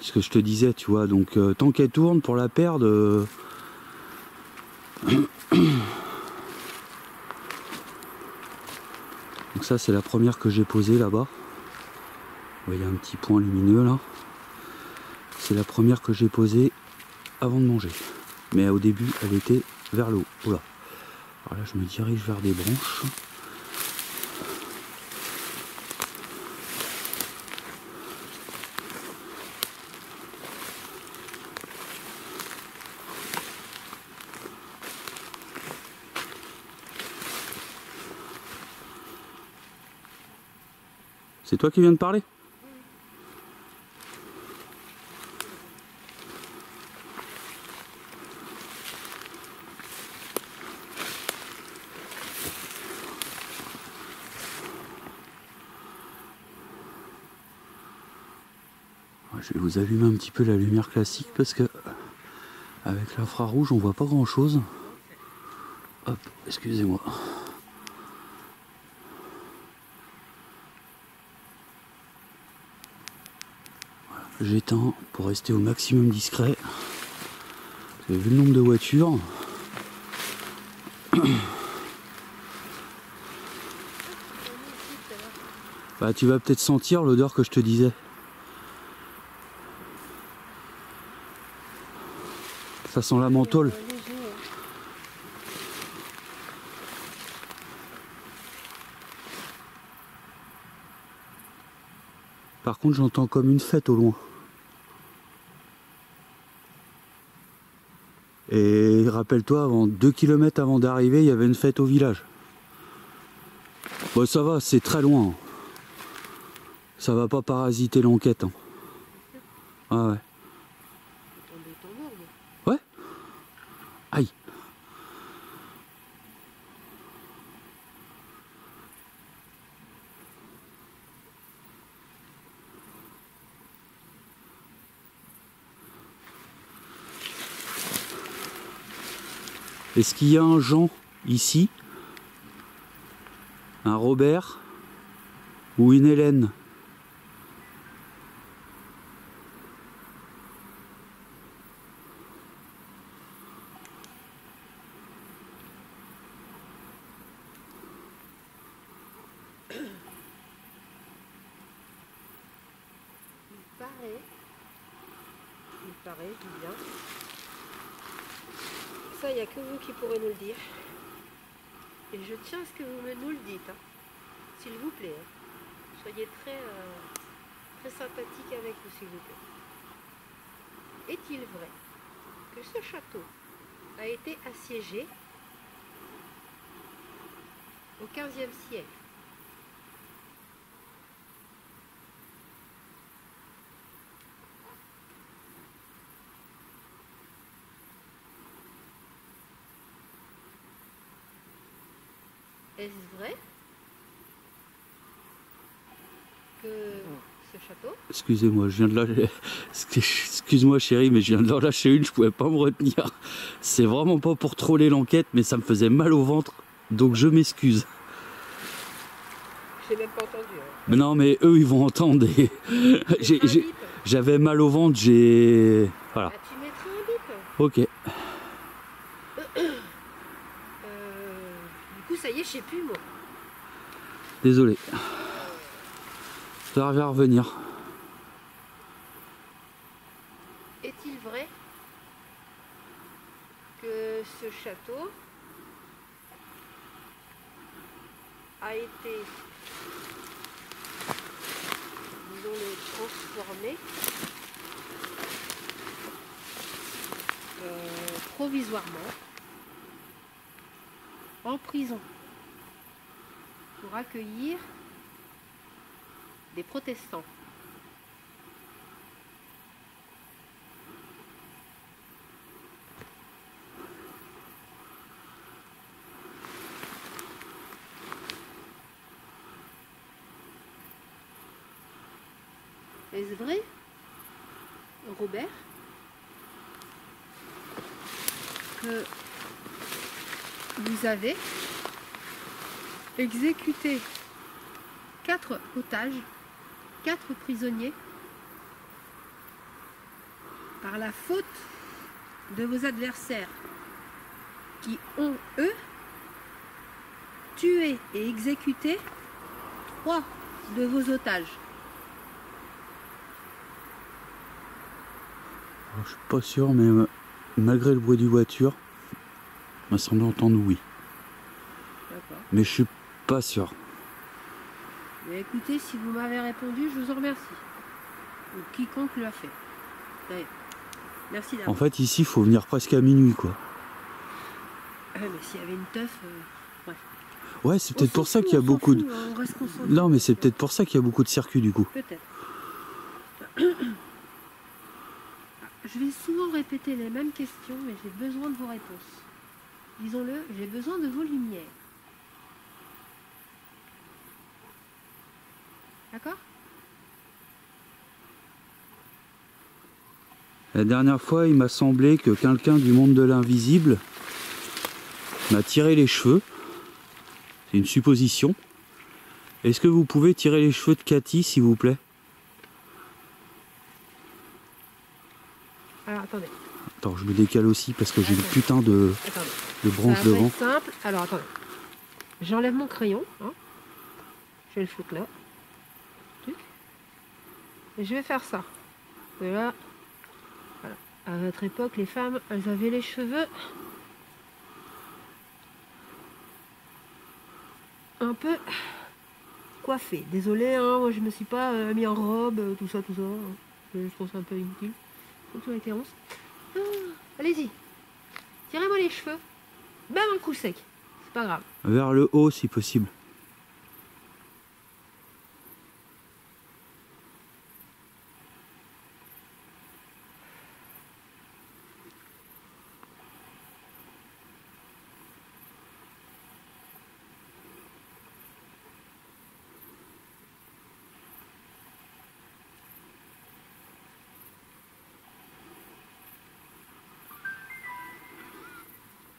Ce que je te disais, tu vois, donc tant qu'elle tourne pour la perdre. Donc ça c'est la première que j'ai posée là-bas. Vous voyez un petit point lumineux là. C'est la première que j'ai posée avant de manger. Mais au début elle était vers le haut. Oula. Alors là je me dirige vers des branches. C'est toi qui viens de parler? Je vais vous allumer un petit peu la lumière classique parce que avec l'infrarouge on voit pas grand chose. Hop, excusez-moi. Voilà, j'éteins pour rester au maximum discret. Vous avez vu le nombre de voitures. Bah tu vas peut-être sentir l'odeur que je te disais. Ça sent la menthol. Par contre j'entends comme une fête au loin. Et rappelle-toi, avant 2 km avant d'arriver, il y avait une fête au village. Bon ça va, c'est très loin. Ça va pas parasiter l'enquête. Hein. Ah ouais. Ouais. Aïe. Est-ce qu'il y a un Jean ici? Un Robert? Ou une Hélène? Il paraît, je dis bien. Ça, il n'y a que vous qui pourrez nous le dire. Et je tiens à ce que vous nous le dites, hein. S'il vous plaît. Hein. Soyez très sympathique avec vous, s'il vous plaît. Est-il vrai que ce château a été assiégé au XVe siècle? Est-ce vrai que ce château... Excusez-moi, je viens de lâcher... Excuse-moi chérie, mais je viens de leur lâcher une, je pouvais pas me retenir. C'est vraiment pas pour troller l'enquête, mais ça me faisait mal au ventre, donc je m'excuse. J'ai même pas entendu. Hein. Mais non, mais eux, ils vont entendre. Et... J'avais mal au ventre, j'ai... Voilà. Ah, tu mettras un bip. Ok. Du coup, ça y est, je sais plus, moi. Désolé. Ça va revenir. Est-il vrai que ce château a été, disons-le, transformé provisoirement en prison pour accueillir des protestants? Est-ce vrai, Robert, que vous avez exécuté 4 otages, 4 prisonniers, par la faute de vos adversaires qui ont, eux, tué et exécuté 3 de vos otages. Alors, je suis pas sûr, mais malgré le bruit du voiture, il m'a semblé entendre oui. D'accord. Mais je suis pas sûr. Mais écoutez, si vous m'avez répondu, je vous en remercie. Ou quiconque l'a fait. D'ailleurs, merci En d'avance. fait, ici, il faut venir presque à minuit, quoi. Ah, mais s'il y avait une teuf, bref. Ouais, c'est On peut-être s'en pour ça fout, qu'il y a on s'en beaucoup de... fout, hein, on reste concentré. Non, mais c'est peut-être pour ça qu'il y a beaucoup de circuits, du coup. Peut-être. Je vais souvent répéter les mêmes questions, mais j'ai besoin de vos réponses. Disons-le, j'ai besoin de vos lumières. D'accord? La dernière fois, il m'a semblé que quelqu'un du monde de l'invisible m'a tiré les cheveux. C'est une supposition. Est-ce que vous pouvez tirer les cheveux de Cathy, s'il vous plaît? Alors, attendez. Attends, je me décale aussi parce que j'ai une Attends. putain de Attendez. branche Ça va devant. être simple. Alors, attendez. J'enlève mon crayon. Hein. Je vais le foutre là. Tuc. Et je vais faire ça. Et là, voilà. À votre époque, les femmes, elles avaient les cheveux un peu coiffés. Désolée, hein, moi je me suis pas mis en robe, tout ça, tout ça. Je trouve ça un peu inutile. Surtout avec les ronces. Ah, allez-y. Tirez-moi les cheveux. Même un coup sec. C'est pas grave. Vers le haut, si possible.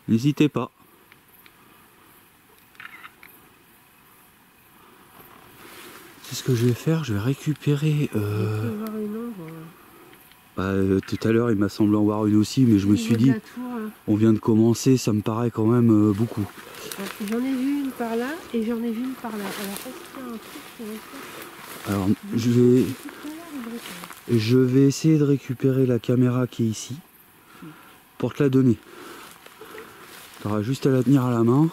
N'hésitez pas. C'est ce que je vais faire, je vais récupérer... tout à l'heure, il m'a semblé en voir une aussi, mais je me suis dit, on vient de commencer, ça me paraît quand même beaucoup. J'en ai vu une par là et j'en ai vu une par là. Alors, est-ce qu'il y a un truc sur le fait? Alors, je vais essayer de récupérer la caméra qui est ici, pour te la donner. Tu auras juste à la tenir à la main.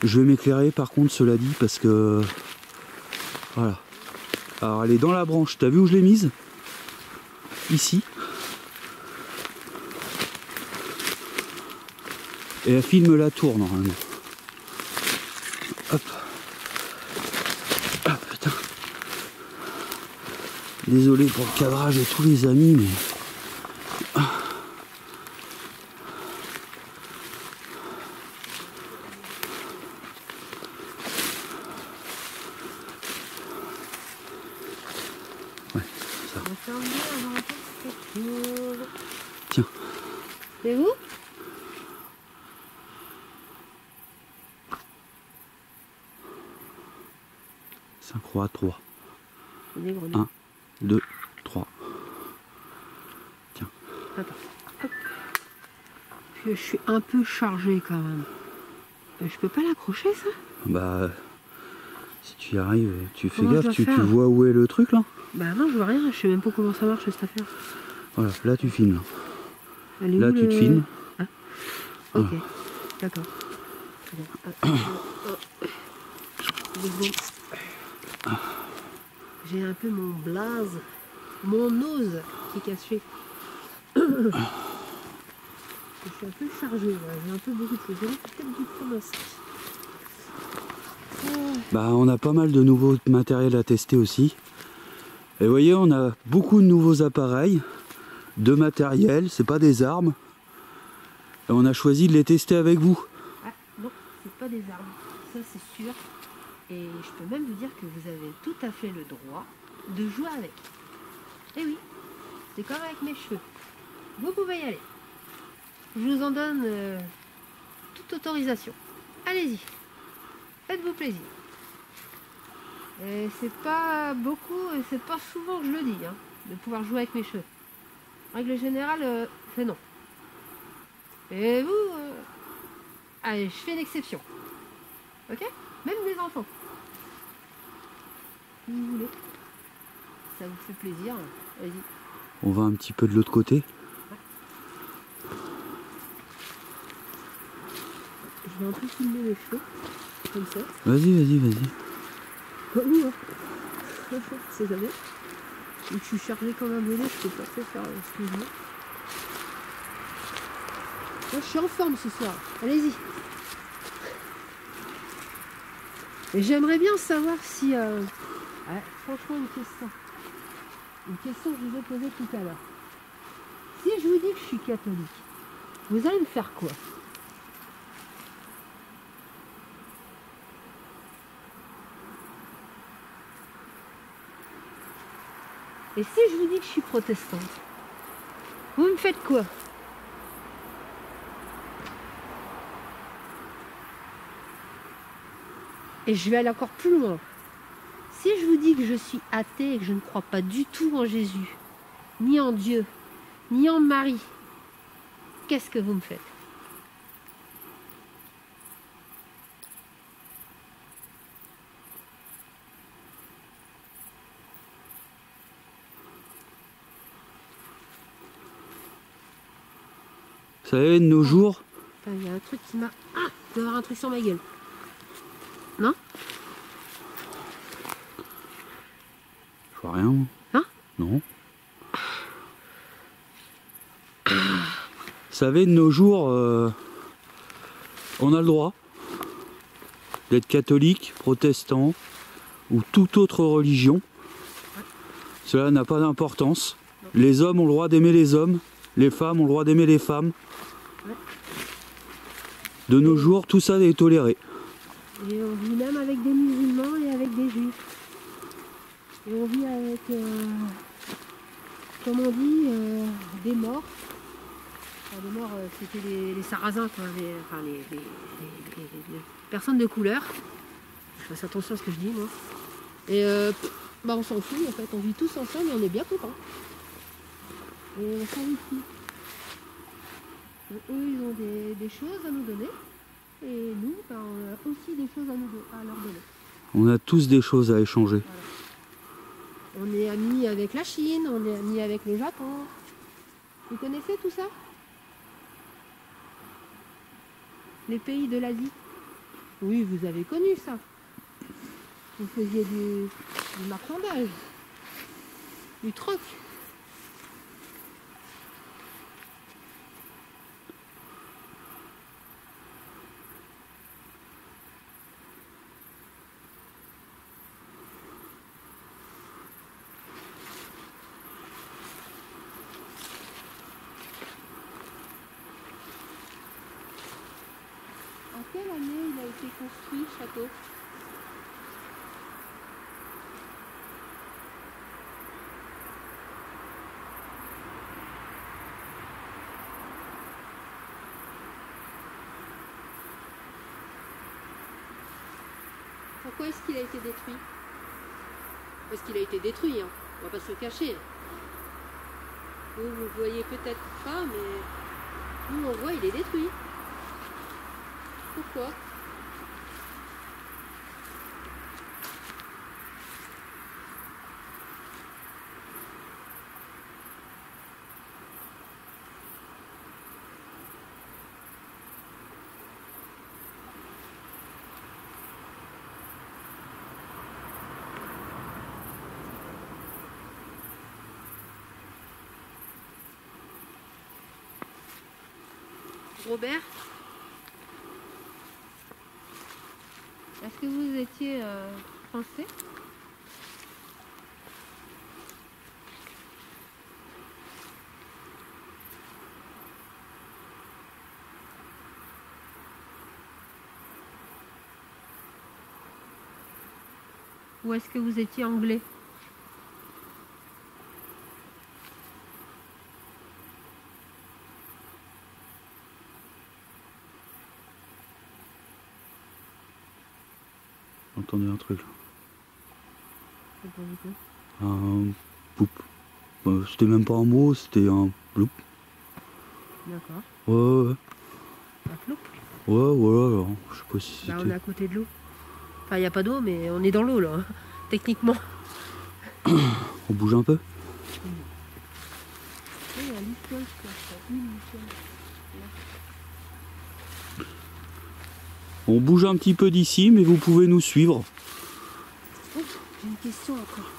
Je vais m'éclairer par contre, cela dit, parce que... Voilà. Alors, elle est dans la branche, t'as vu où je l'ai mise? Ici. Et elle filme la tour normalement. Hop. Ah putain. Désolé pour le cadrage et tous les amis, mais... Ouais, ça. Tiens. C'est où? Synchro à 3. 1, 2, 3. Tiens. Attends. Hop. Je suis un peu chargée quand même. Je peux pas l'accrocher ça? Bah... Si tu y arrives, tu fais Comment gaffe, tu faire vois où est le truc là? Bah non, je vois rien, je sais même pas comment ça marche cette affaire. Voilà, là tu filmes. Elle est Là où, tu te filmes. Ah, ok, Voilà. d'accord. J'ai un peu mon blaze, mon nose qui est caché. Je suis un peu chargée, voilà. J'ai un peu beaucoup de choses. J'aurais peut-être dû prendre un sac. Bah on a pas mal de nouveaux matériels à tester aussi. Et vous voyez, on a beaucoup de nouveaux appareils, de matériel, c'est pas des armes. Et on a choisi de les tester avec vous. Ah non, c'est pas des armes, ça c'est sûr. Et je peux même vous dire que vous avez tout à fait le droit de jouer avec. Eh oui, c'est comme avec mes cheveux. Vous pouvez y aller. Je vous en donne toute autorisation. Allez-y, faites-vous plaisir. Et c'est pas beaucoup et c'est pas souvent que je le dis, hein, de pouvoir jouer avec mes cheveux. En règle générale, c'est non. Et vous, allez, je fais une exception. Ok? Même des enfants. Si vous voulez. Ça vous fait plaisir. Vas-y. On va un petit peu de l'autre côté. Je vais un peu filmer mes cheveux. Comme ça. Vas-y. Comme nous, hein. C'est jamais. Donc je suis chargée comme un bébé, je peux pas trop faire ce que je veux. Moi, je suis en forme ce soir. Allez-y. Et j'aimerais bien savoir si... ouais, franchement, une question. Une question que je vous ai posée tout à l'heure. Si je vous dis que je suis catholique, vous allez me faire quoi? Et si je vous dis que je suis protestante, vous me faites quoi? Et je vais aller encore plus loin. Si je vous dis que je suis athée et que je ne crois pas du tout en Jésus, ni en Dieu, ni en Marie, qu'est-ce que vous me faites? Vous savez, de nos jours... Il y a un truc qui m'a... Ah, je dois avoir un truc sur ma gueule. Non? Je vois rien. Hein? Non. Vous savez, de nos jours, on a le droit d'être catholique, protestant ou toute autre religion. Cela n'a pas d'importance. Les hommes ont le droit d'aimer les hommes, les femmes ont le droit d'aimer les femmes. De nos jours, tout ça est toléré. Et on vit même avec des musulmans et avec des juifs. Et on vit avec, comme on dit, des morts. Enfin, des morts, c'était les sarrasins, quoi, les personnes de couleur. Je fasse attention à ce que je dis, moi. Et bah on s'en fout, en fait. On vit tous ensemble et on est bien contents. Et on s'en fout. Eux, ils ont des choses à nous donner. Et nous, ben, on a aussi des choses à leur donner. On a tous des choses à échanger. Voilà. On est amis avec la Chine, on est amis avec le Japon. Vous connaissez tout ça? Les pays de l'Asie? Oui, vous avez connu ça. Vous faisiez du marchandage, du troc. En quelle année il a été construit, le château? Pourquoi est-ce qu'il a été détruit? Parce qu'il a été détruit, hein. On va pas se le cacher. Vous ne voyez peut-être pas, mais nous on voit, il est détruit. Pourquoi? Robert, est-ce que vous étiez français? Ou est-ce que vous étiez anglais? J'ai entendu un truc là. C'est pas du tout. Un poup. C'était même pas un mot, c'était un ploup. D'accord. Ouais. Un flou? Ouais, alors, je sais pas si c'était... Bah, on est à côté de l'eau. Enfin, il n'y a pas d'eau, mais on est dans l'eau là, hein, techniquement. On bouge un peu. On bouge un petit peu d'ici, mais vous pouvez nous suivre. Oh, j'ai une question encore.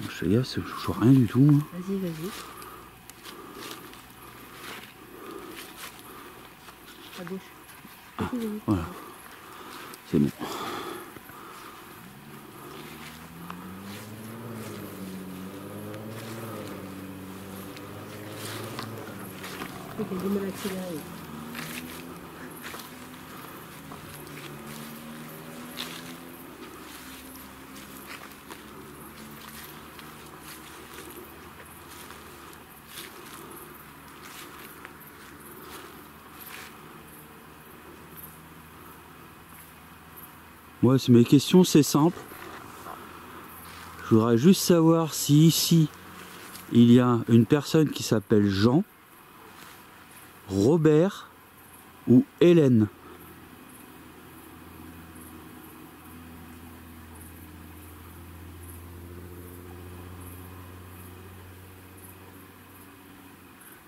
Je fais gaffe, je vois rien du tout. Moi. Vas-y, vas-y. À gauche. Ah, voilà. C'est bon. Il y a du mal à accélérer. Moi, mes questions, c'est simple. Je voudrais juste savoir si ici, il y a une personne qui s'appelle Jean, Robert ou Hélène.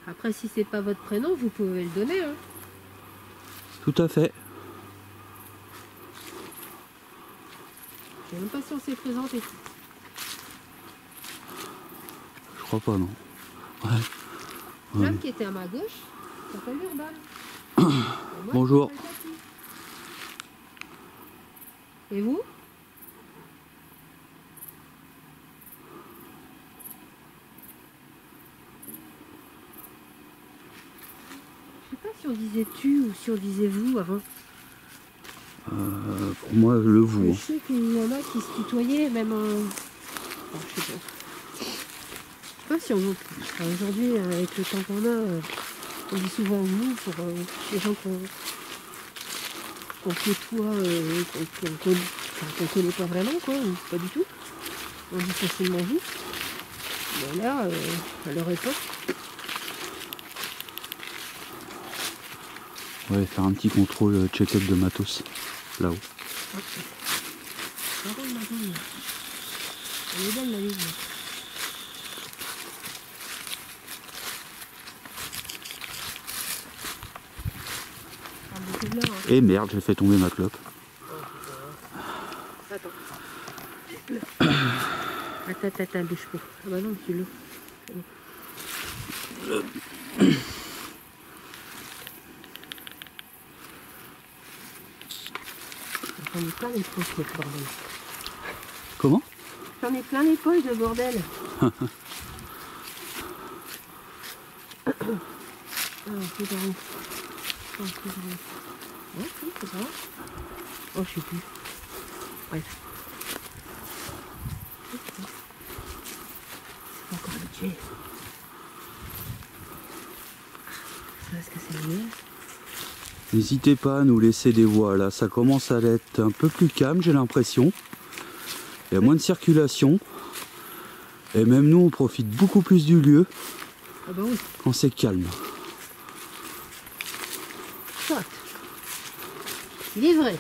Après, si c'est pas votre prénom, vous pouvez le donner. Hein. Tout à fait. Je sais même pas si on s'est présenté. Je crois pas, non. Ouais. L'homme qui était à ma gauche s'appelle Urban. Bonjour. Et vous? Je sais pas si on disait tu ou si on disait vous avant. Pour moi, le vous. Je sais qu'il y en a qui se tutoyaient, même en... Enfin, je sais pas. Je sais pas si on... Enfin, aujourd'hui, avec le temps qu'on a, on dit souvent vous pour les gens qu'on côtoie, qu'on connaît pas vraiment, quoi, ou pas du tout. On dit facilement vous. Mais là, à leur époque... On va faire un petit contrôle check-up de matos, là-haut. Okay. Elle est belle la ligne. Et merde, j'ai fait tomber ma clope. Attends. Attends, bouge pas. Ah bah non, tu l'as. J'en ai plein les poches, ce bordel. Comment? J'en ai plein les poches de bordel. Ah, c'est par où? Oh, c'est par où? Ouais, si, c'est par où? Oh, je sais plus. Bref. Encore habitué. Ça, est-ce que c'est mieux? N'hésitez pas à nous laisser des voix, là ça commence à être un peu plus calme, j'ai l'impression. Il y a moins de circulation. Et même nous on profite beaucoup plus du lieu. Ah bah oui. Quand c'est calme. Soit. Il est vrai.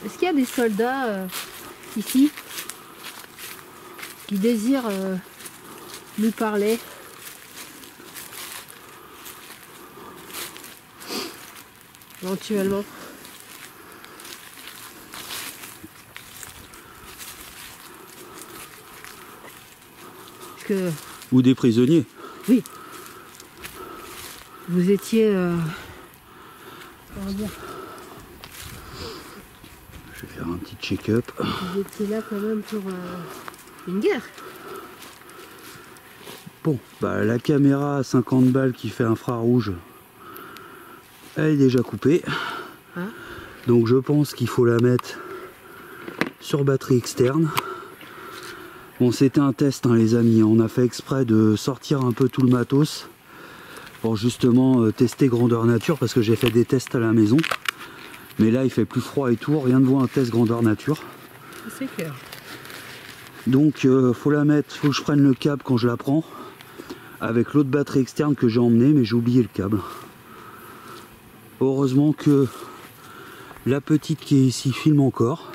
Est-ce qu'il y a des soldats ici qui désirent nous parler? Éventuellement. Parce que... Ou des prisonniers. Oui. Vous étiez... comment dire? Je vais faire un petit check-up. Vous étiez là quand même pour une guerre. Bon, bah la caméra à 50 balles qui fait infrarouge, elle est déjà coupée. Hein? Donc je pense qu'il faut la mettre sur batterie externe. Bon, c'était un test hein, les amis, on a fait exprès de sortir un peu tout le matos pour justement tester grandeur nature parce que j'ai fait des tests à la maison Mais là il fait plus froid et tout, rien de vaut un test grandeur nature. C'est clair. Donc faut la mettre, faut que je prenne le câble quand je la prends. Avec l'autre batterie externe que j'ai emmené, mais j'ai oublié le câble. Heureusement que la petite qui est ici filme encore.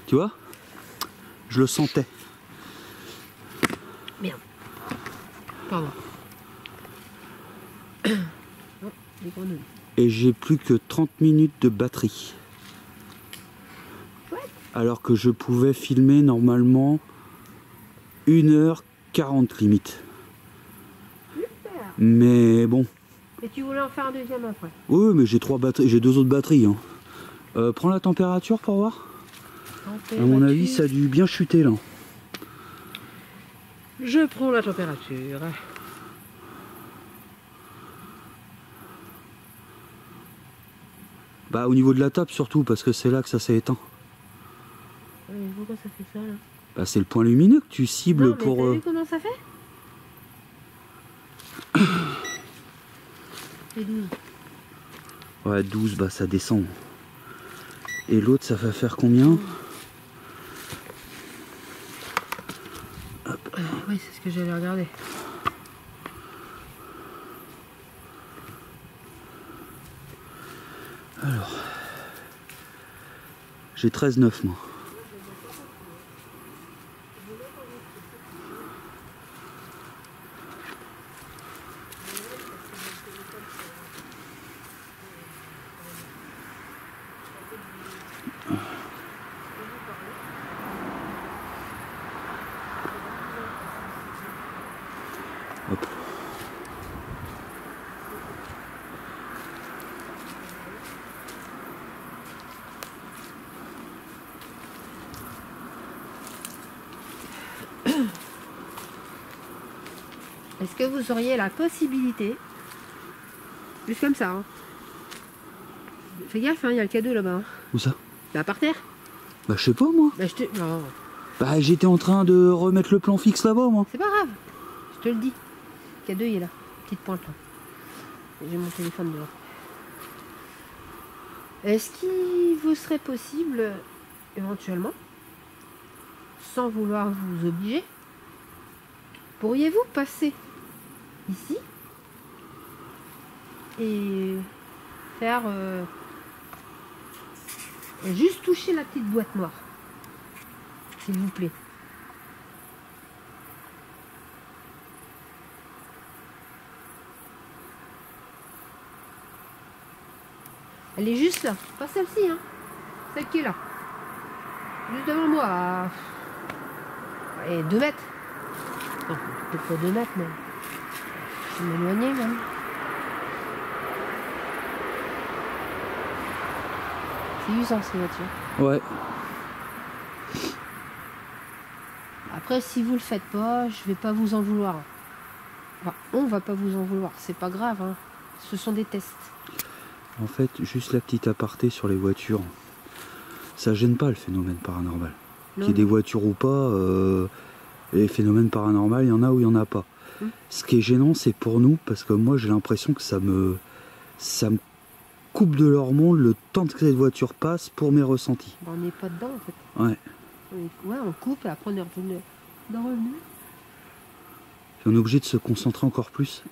Tu vois? Je le sentais. Merde. Pardon. Oh, des grenouilles. Et j'ai plus que 30 minutes de batterie. What? Alors que je pouvais filmer normalement 1h40 limite. Super. Mais bon. Et tu voulais en faire un deuxième après? Oui, mais j'ai 3 batteries, j'ai 2 autres batteries. Hein. Prends la température pour voir. À mon avis, ça a dû bien chuter là. Je prends la température. Bah au niveau de la table surtout, parce que c'est là que ça s'est éteint. Pourquoi ça fait ça là? Bah c'est le point lumineux que tu cibles Non, mais pour... t'as vu comment ça fait? C'est 12. Ouais 12, bah ça descend. Et l'autre ça va faire combien? Oui, c'est ce que j'allais regarder. Alors... J'ai 13,9 moi. Hop. Est-ce que vous auriez la possibilité, juste comme ça, hein. Fais gaffe, il y a le cadeau là-bas. Hein. Où ça? Là par terre. Bah je sais pas moi. Bah je te... Non, Bah j'étais en train de remettre le plan fixe là-bas moi. c'est pas grave. Je te le dis. Le cadeau il est là. Petite pointe là. J'ai mon téléphone dehors. Est-ce qu'il vous serait possible, éventuellement, sans vouloir vous obliger, pourriez-vous passer ici et faire juste toucher la petite boîte noire, s'il vous plaît? Elle est juste là, pas celle-ci, hein. Celle qui est là. Juste devant moi, à... Allez, 2 mètres. Non, peut-être pas 2 mètres, mais... Je vais m'éloigner, même. C'est usant, ces voitures. Ouais. Après, si vous le faites pas, je vais pas vous en vouloir. Enfin, on va pas vous en vouloir, c'est pas grave, hein. Ce sont des tests. En fait, juste la petite aparté sur les voitures. Ça gêne pas le phénomène paranormal. Qu'il y ait des voitures ou pas, les phénomènes paranormaux, il y en a ou il y en a pas. Ce qui est gênant, c'est pour nous, parce que moi j'ai l'impression que ça me coupe de leur monde le temps que cette voiture passe pour mes ressentis. Ben, on n'est pas dedans, en fait. Ouais. Ouais, on coupe et après on est revenu. Dans le mur. On est obligé de se concentrer encore plus.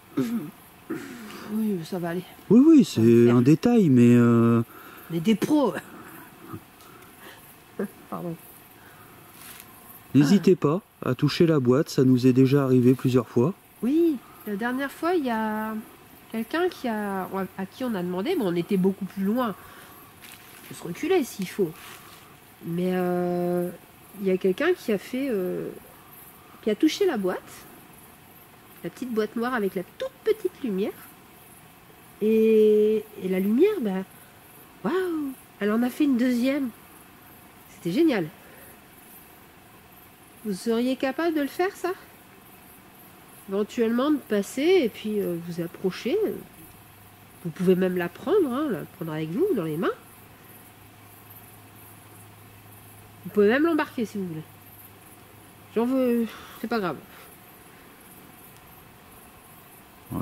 Oui, ça va aller. Oui, oui, c'est un détail, mais... On est des pros. Pardon. N'hésitez pas à toucher la boîte, ça nous est déjà arrivé plusieurs fois. Oui, la dernière fois, il y a quelqu'un à qui on a demandé, mais on était beaucoup plus loin. On peut se reculer s'il faut. Mais il y a quelqu'un qui a fait... qui a touché la boîte. La petite boîte noire avec la toute petite lumière. Et la lumière, ben... Waouh! Elle en a fait une deuxième. C'était génial. Vous seriez capable de le faire, ça? Éventuellement, de passer et puis vous approcher. Vous pouvez même la prendre, hein, la prendre avec vous, dans les mains. Vous pouvez même l'embarquer, si vous voulez. J'en veux... C'est pas grave.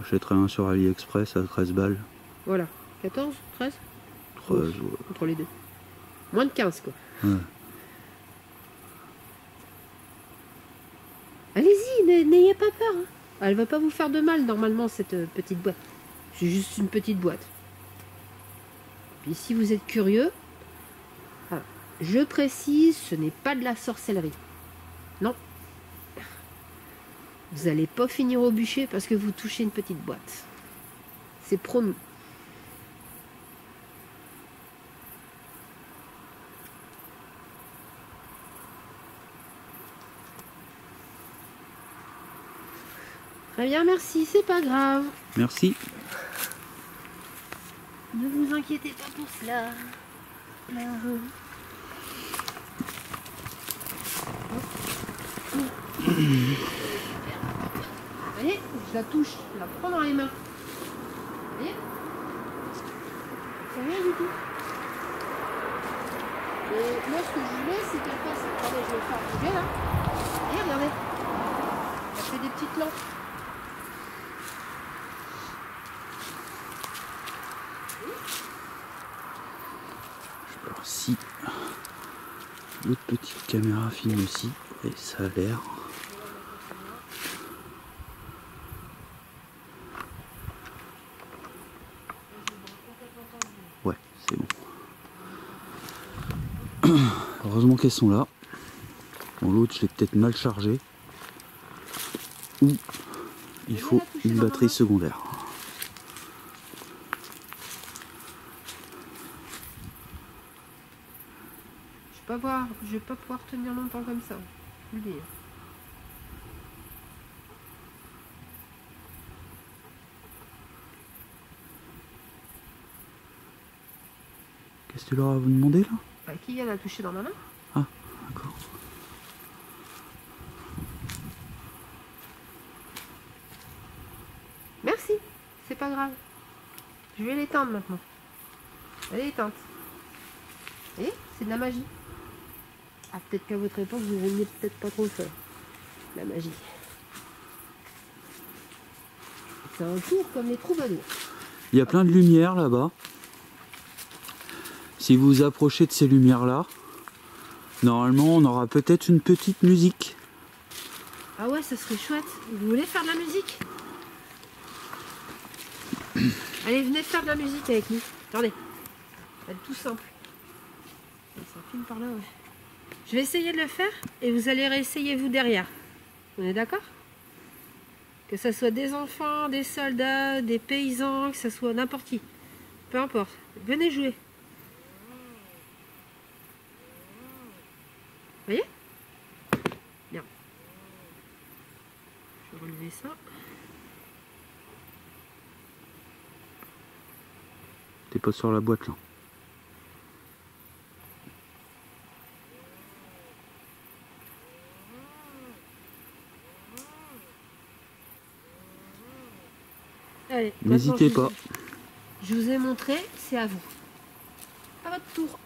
J'achèterai un sur AliExpress à 13 balles. Voilà. 14, 13 13, ouais. Entre les deux. Moins de 15 quoi. Ouais. Allez-y, n'ayez pas peur. Hein. Elle va pas vous faire de mal normalement cette petite boîte. C'est juste une petite boîte. Puis si vous êtes curieux, alors, je précise, ce n'est pas de la sorcellerie. Non. Vous n'allez pas finir au bûcher parce que vous touchez une petite boîte. C'est promis. Très bien, merci, c'est pas grave. Merci. Ne vous inquiétez pas pour cela. Vous voyez, je la touche, je la prends dans les mains. Vous voyez? C'est rien du tout. Et moi, ce que je voulais, c'est qu'elle fasse. Attendez, je vais le faire bouger là. Et regardez. Elle fait des petites lampes. Alors si l'autre petite caméra filme aussi, et ça a l'air. Ouais, c'est bon. Heureusement qu'elles sont là. Bon, l'autre, je l'ai peut-être mal chargé. Ou il faut une batterie secondaire. Je vais pas pouvoir tenir longtemps comme ça. Je vous le dis. Qu'est-ce que tu leur as demandé là? Bah, qui vient la toucher dans ma main? Ah, d'accord. Merci, c'est pas grave. Je vais l'éteindre maintenant. Elle est éteinte. Vous voyez, c'est de la magie. Ah, peut-être qu'à votre époque, vous aimiez peut-être pas trop ça. La magie. C'est un tour comme les troubadours. Il y a plein de lumières là-bas. Si vous vous approchez de ces lumières-là, normalement on aura peut-être une petite musique. Ah ouais, ça serait chouette. Vous voulez faire de la musique? Allez, venez faire de la musique avec nous. Regardez. Ça va être tout simple. Ça filme par là, ouais. Je vais essayer de le faire et vous allez réessayer vous derrière. On est d'accord? Que ce soit des enfants, des soldats, des paysans, que ce soit n'importe qui. Peu importe. Venez jouer. Vous voyez? Bien. Je vais relever ça. T'es pas sur la boîte là. Allez, n'hésitez pas. Je vous ai montré, c'est à vous. À votre tour.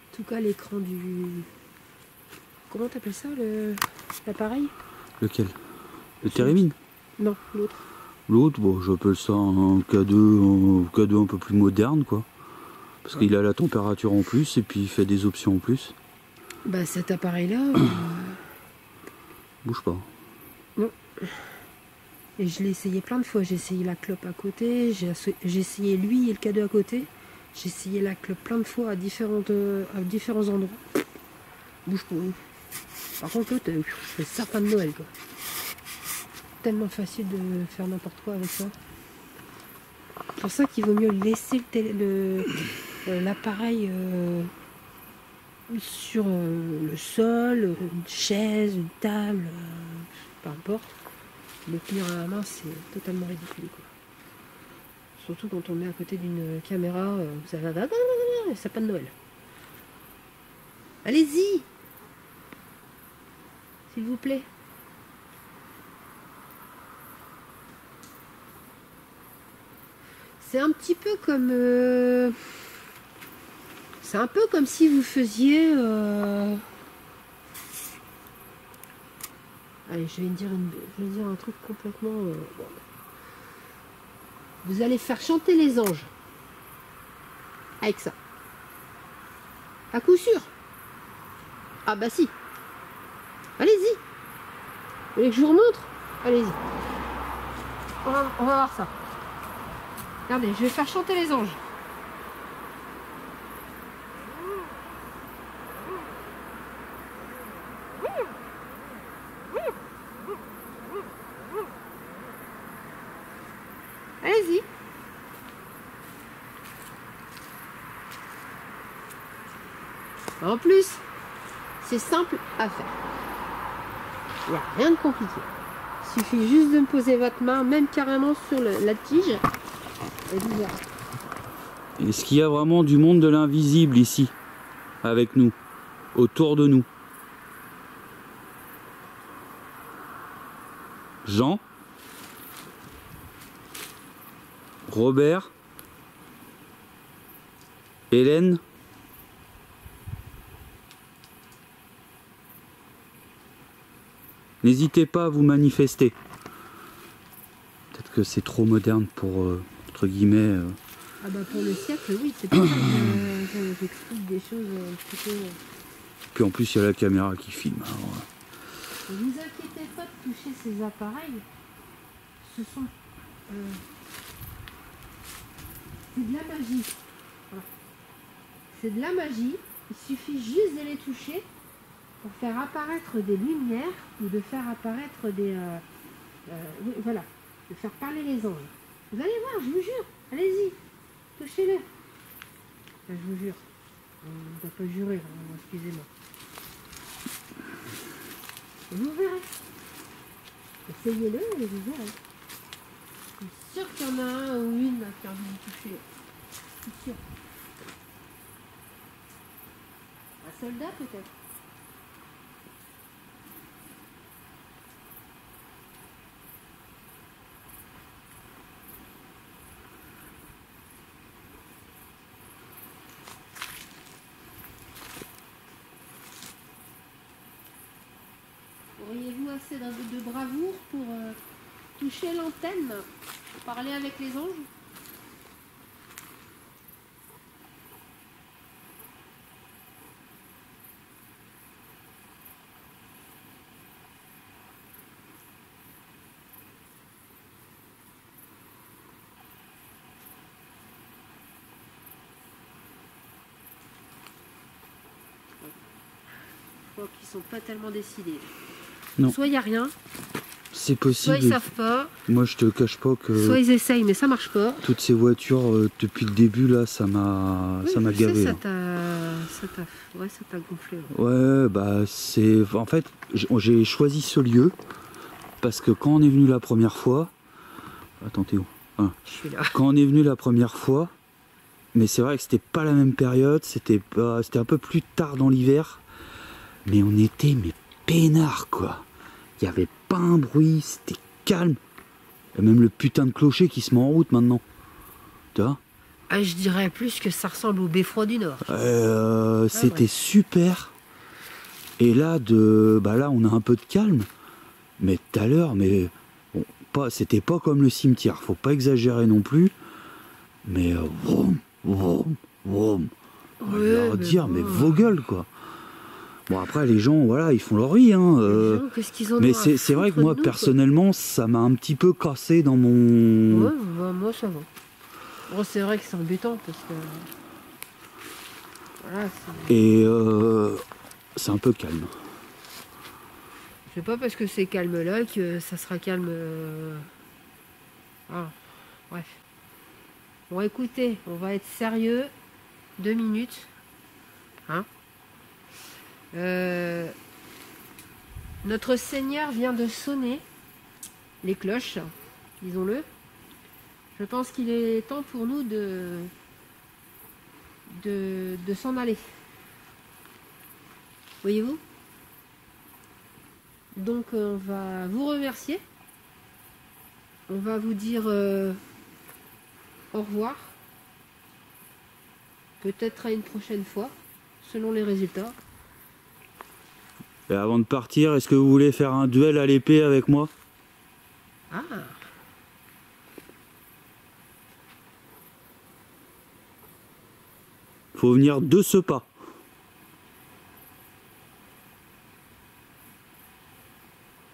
En tout cas, l'écran du... Comment t'appelles ça, l'appareil? Lequel? Le Térémine? Non, l'autre. L'autre, bon, j'appelle ça un K2 un peu plus moderne, quoi. Parce qu'il a la température en plus et puis il fait des options en plus. Bah cet appareil-là... Bouge pas. Non. Et je l'ai essayé plein de fois. J'ai essayé la clope à côté, j'ai essayé lui et le K2 à côté. J'ai essayé la clope plein de fois à différents endroits. Bouge pas. Par contre, l'autre, c'est sapin de Noël, quoi. Tellement facile de faire n'importe quoi avec ça. C'est pour ça qu'il vaut mieux laisser l'appareil sur le sol, une chaise, une table, peu importe. Le tenir à la main, c'est totalement ridicule, quoi. Surtout quand on est à côté d'une caméra, vous avez un sapin de Noël. Allez-y. S'il vous plaît. C'est un petit peu comme... c'est un peu comme si vous faisiez... Allez, je vais dire un truc complètement... bon. Vous allez faire chanter les anges. Avec ça. À coup sûr. Ah bah si. Allez-y. Vous voulez que je vous remontre? Allez-y. On va voir ça. Regardez, je vais faire chanter les anges. Allez-y. En plus, c'est simple à faire. Il n'y a rien de compliqué. Il suffit juste de me poser votre main, même carrément sur la tige. Et vous verrez. Est-ce qu'il y a vraiment du monde de l'invisible ici, avec nous, autour de nous? Jean? Robert? Hélène? N'hésitez pas à vous manifester. Peut-être que c'est trop moderne pour, entre guillemets... Ah bah pour le siècle, oui, c'est pour ça que j'explique des choses un petit peu... Puis en plus, il y a la caméra qui filme. Alors... Ne vous inquiétez pas de toucher ces appareils. Ce sont... c'est de la magie. Voilà. C'est de la magie. Il suffit juste de les toucher pour faire apparaître des lumières ou de faire apparaître des... oui, voilà. De faire parler les anges. Vous allez voir, je vous jure. Allez-y. Touchez-le. Enfin, je vous jure. On ne doit pas jurer, hein, excusez-moi. Et vous verrez. Essayez-le et vous verrez. Je suis sûre qu'il y en a un ou une qui a envie de toucher. Je suis sûre. Un soldat peut-être. Auriez-vous assez de bravoure pour toucher l'antenne, parler avec les anges? Je crois qu'ils sont pas tellement décidés. Non. Soit il n'y a rien, c'est possible. soit ils savent pas, moi je te cache pas que soit ils essayent mais ça marche pas. toutes ces voitures depuis le début là ça m'a gavé. Ça t'a gonflé. Ouais, bah c'est... En fait, j'ai choisi ce lieu parce que quand on est venu la première fois... Attends, t'es où? Ah. Je suis là. Quand on est venu la première fois, mais c'est vrai que c'était pas la même période, c'était un peu plus tard dans l'hiver, mais on était peinard quoi. Il n'y avait pas un bruit, c'était calme. Il y a même le putain de clocher qui se met en route maintenant. Tu vois? Ah, je dirais plus que ça ressemble au Beffroi du Nord. C'était super. Et là, là, on a un peu de calme. Mais tout à l'heure, bon, c'était pas comme le cimetière. Faut pas exagérer non plus. Mais vroom, vroom, vroom. On va leur dire, mais vos gueules, quoi. Bon, après, les gens, voilà, ils font leur vie. Hein, mais c'est vrai que moi, personnellement, ça m'a un petit peu cassé dans mon... Ouais, bah, moi, ça va. Bon, c'est vrai que c'est embêtant parce que... Voilà, et c'est un peu calme. C'est pas parce que c'est calme là que ça sera calme... Ah, bref. Bon, écoutez, on va être sérieux. 2 minutes. Hein? Notre Seigneur vient de sonner les cloches, disons-le. Je pense qu'il est temps pour nous de s'en aller. Voyez-vous? Donc on va vous remercier. On va vous dire au revoir. Peut-être à une prochaine fois, selon les résultats. Et avant de partir, est-ce que vous voulez faire un duel à l'épée avec moi? Ah! Faut venir de ce pas.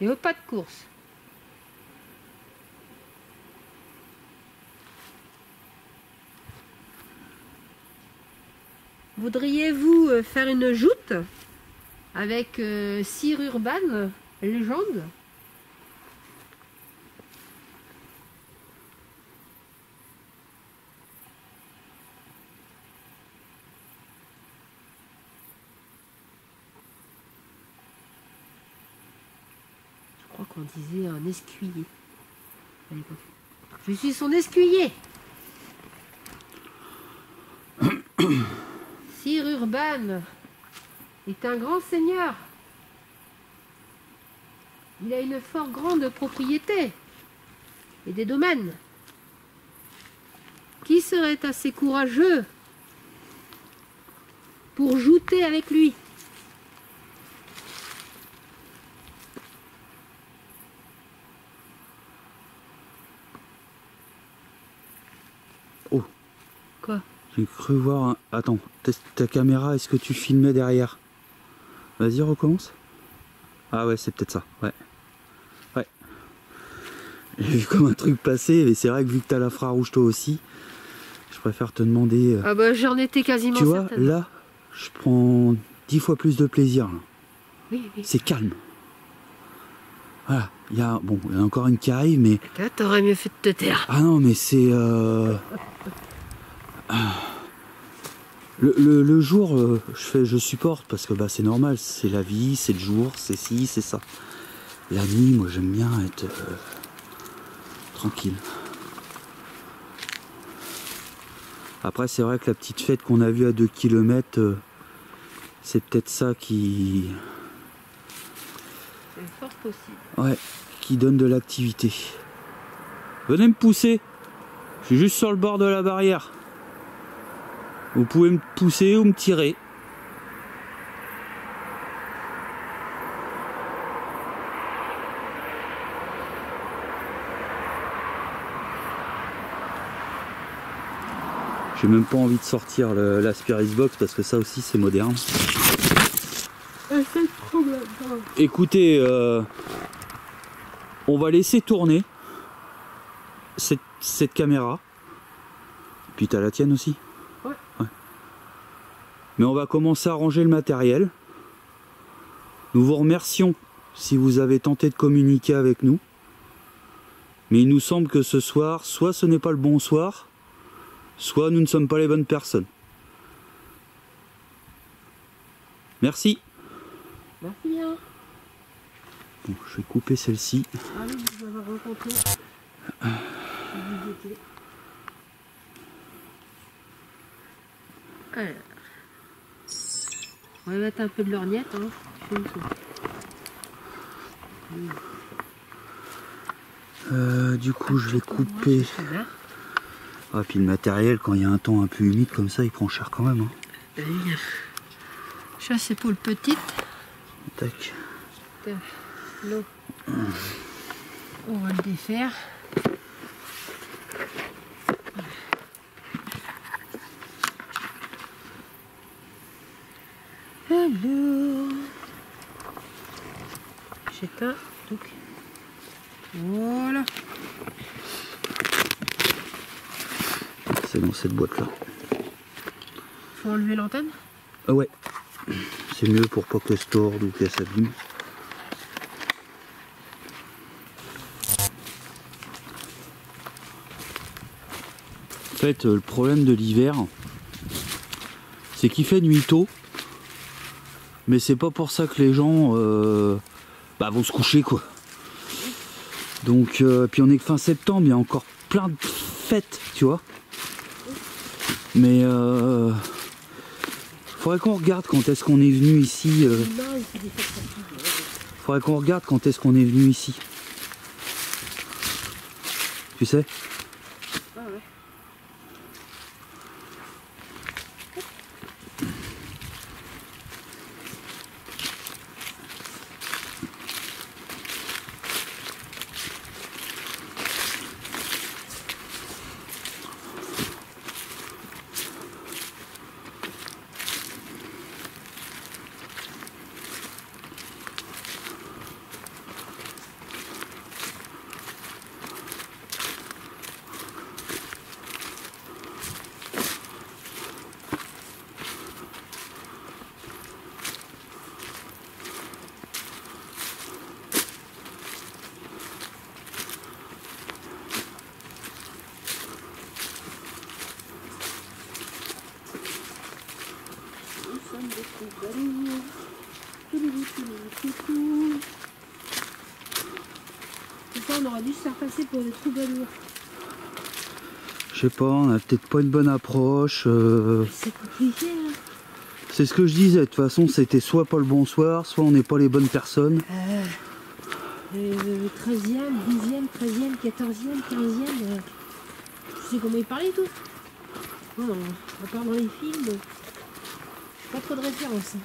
Et au pas de course. Voudriez-vous faire une joute avec Sir Urban, légende? Je crois qu'on disait un escuyer à l'époque. Je suis son escuyer. Sir Urban est un grand seigneur. Il a une fort grande propriété et des domaines. Qui serait assez courageux pour jouter avec lui? Oh. Quoi? J'ai cru voir un... Attends, teste ta caméra, est-ce que tu filmais derrière? Vas-y, recommence. Ah ouais, c'est peut-être ça, ouais. Ouais. J'ai vu comme un truc passer, mais c'est vrai que vu que t'as l'infrarouge toi aussi, je préfère te demander... Ah bah j'en étais quasiment tu vois, certaine. là, je prends 10 fois plus de plaisir. Là. Oui, oui. C'est calme. Voilà, il y a encore une qui arrive, mais... Là, t'aurais mieux fait de te taire. Ah non, mais c'est... Le jour, je supporte parce que bah, c'est normal, c'est la vie, c'est le jour, c'est ci, c'est ça. La nuit, moi j'aime bien être tranquille. Après, c'est vrai que la petite fête qu'on a vue à 2 km, c'est peut-être ça qui... C'est fort possible. Ouais, qui donne de l'activité. Venez me pousser. Je suis juste sur le bord de la barrière. Vous pouvez me pousser ou me tirer. J'ai même pas envie de sortir la Spirit Box parce que ça aussi c'est moderne. Écoutez, on va laisser tourner cette caméra. Puis t'as la tienne aussi. Ouais. Mais on va commencer à ranger le matériel. Nous vous remercions si vous avez tenté de communiquer avec nous. Mais il nous semble que ce soir, soit ce n'est pas le bon soir, soit nous ne sommes pas les bonnes personnes. Merci. Merci bien. Bon, je vais couper celle-ci. Ah oui, vous avez rencontré. Alors. On va mettre un peu de lorgnette. Hein. Du coup, je vais couper. Ah, puis le matériel, quand il y a un temps un peu humide comme ça, il prend cher quand même. Hein. Ça, c'est pour le petit. Tac. L'eau. On va le défaire. Alors, j'éteins. Donc, voilà. C'est dans cette boîte là. Faut enlever l'antenne? Ah ouais. C'est mieux pour pas qu'elle se torde ou qu'elle s'abîme. En fait, le problème de l'hiver, c'est qu'il fait nuit tôt, mais c'est pas pour ça que les gens vont se coucher quoi. Donc, puis on est que fin septembre, il y a encore plein de fêtes, tu vois. Mais Faudrait qu'on regarde quand est-ce qu'on est venu ici. Faudrait qu'on regarde quand est-ce qu'on est venu ici. Tu sais? Ah ouais. On aurait dû se faire passer pour des troubadours. Je sais pas, on a peut-être pas une bonne approche. C'est compliqué hein. C'est ce que je disais, de toute façon c'était soit pas le bonsoir, soit on n'est pas les bonnes personnes. Le 13e, 12e, 13e, 14e, 15e, tu sais comment ils parlaient tout? Non, à part dans les films, pas trop de références.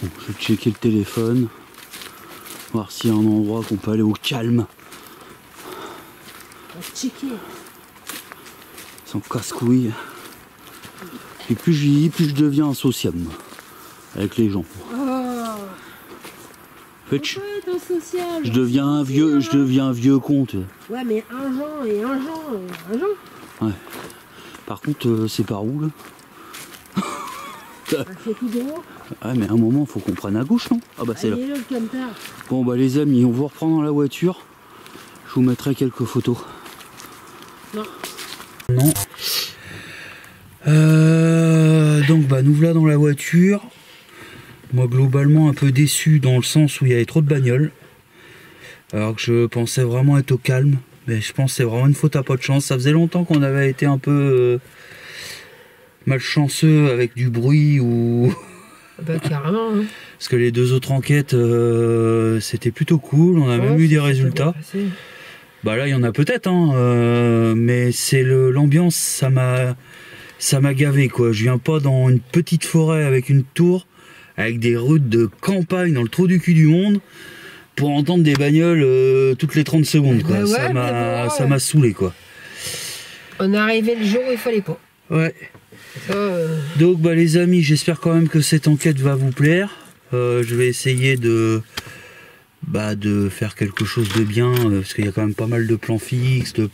Bon, je vais checker le téléphone, voir s'il y a un endroit qu'on peut aller au calme. On va checker. Sans casse-couille. Et plus je vieillis, plus je deviens insociable, moi, avec les gens. Oh. En fait, Social, je deviens un vieux con. Tu vois. Ouais, mais un Jean. Ouais. Par contre, c'est par où là? Ça fait tout droit. Ouais, mais à un moment, faut qu'on prenne à gauche, non? Ah bah c'est là. Allez, le camper. Bon bah les amis, on vous reprend dans la voiture. Je vous mettrai quelques photos. Non. Non. Donc bah nous voilà dans la voiture. Moi globalement un peu déçu dans le sens où il y avait trop de bagnoles. Alors que je pensais vraiment être au calme. Mais je pense que c'est vraiment une faute à pas de chance. Ça faisait longtemps qu'on avait été un peu malchanceux avec du bruit ou... Bah carrément hein. Parce que les deux autres enquêtes c'était plutôt cool. On a même eu des résultats. Bah là il y en a peut-être hein, mais c'est l'ambiance, ça m'a gavé quoi. Je viens pas dans une petite forêt avec une tour, avec des routes de campagne dans le trou du cul du monde pour entendre des bagnoles toutes les 30 secondes quoi. Ouais, ça m'a saoulé quoi. On est arrivé le jour où il fallait pas. Ouais. Donc bah les amis, j'espère quand même que cette enquête va vous plaire. Je vais essayer de faire quelque chose de bien, parce qu'il y a quand même pas mal de plans fixes, il y a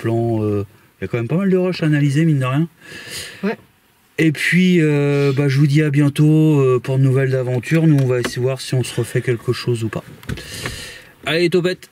quand même pas mal de rushs à analyser, mine de rien. Ouais. Et puis, je vous dis à bientôt pour de nouvelles aventures. Nous, on va essayer de voir si on se refait quelque chose ou pas. Allez, topette!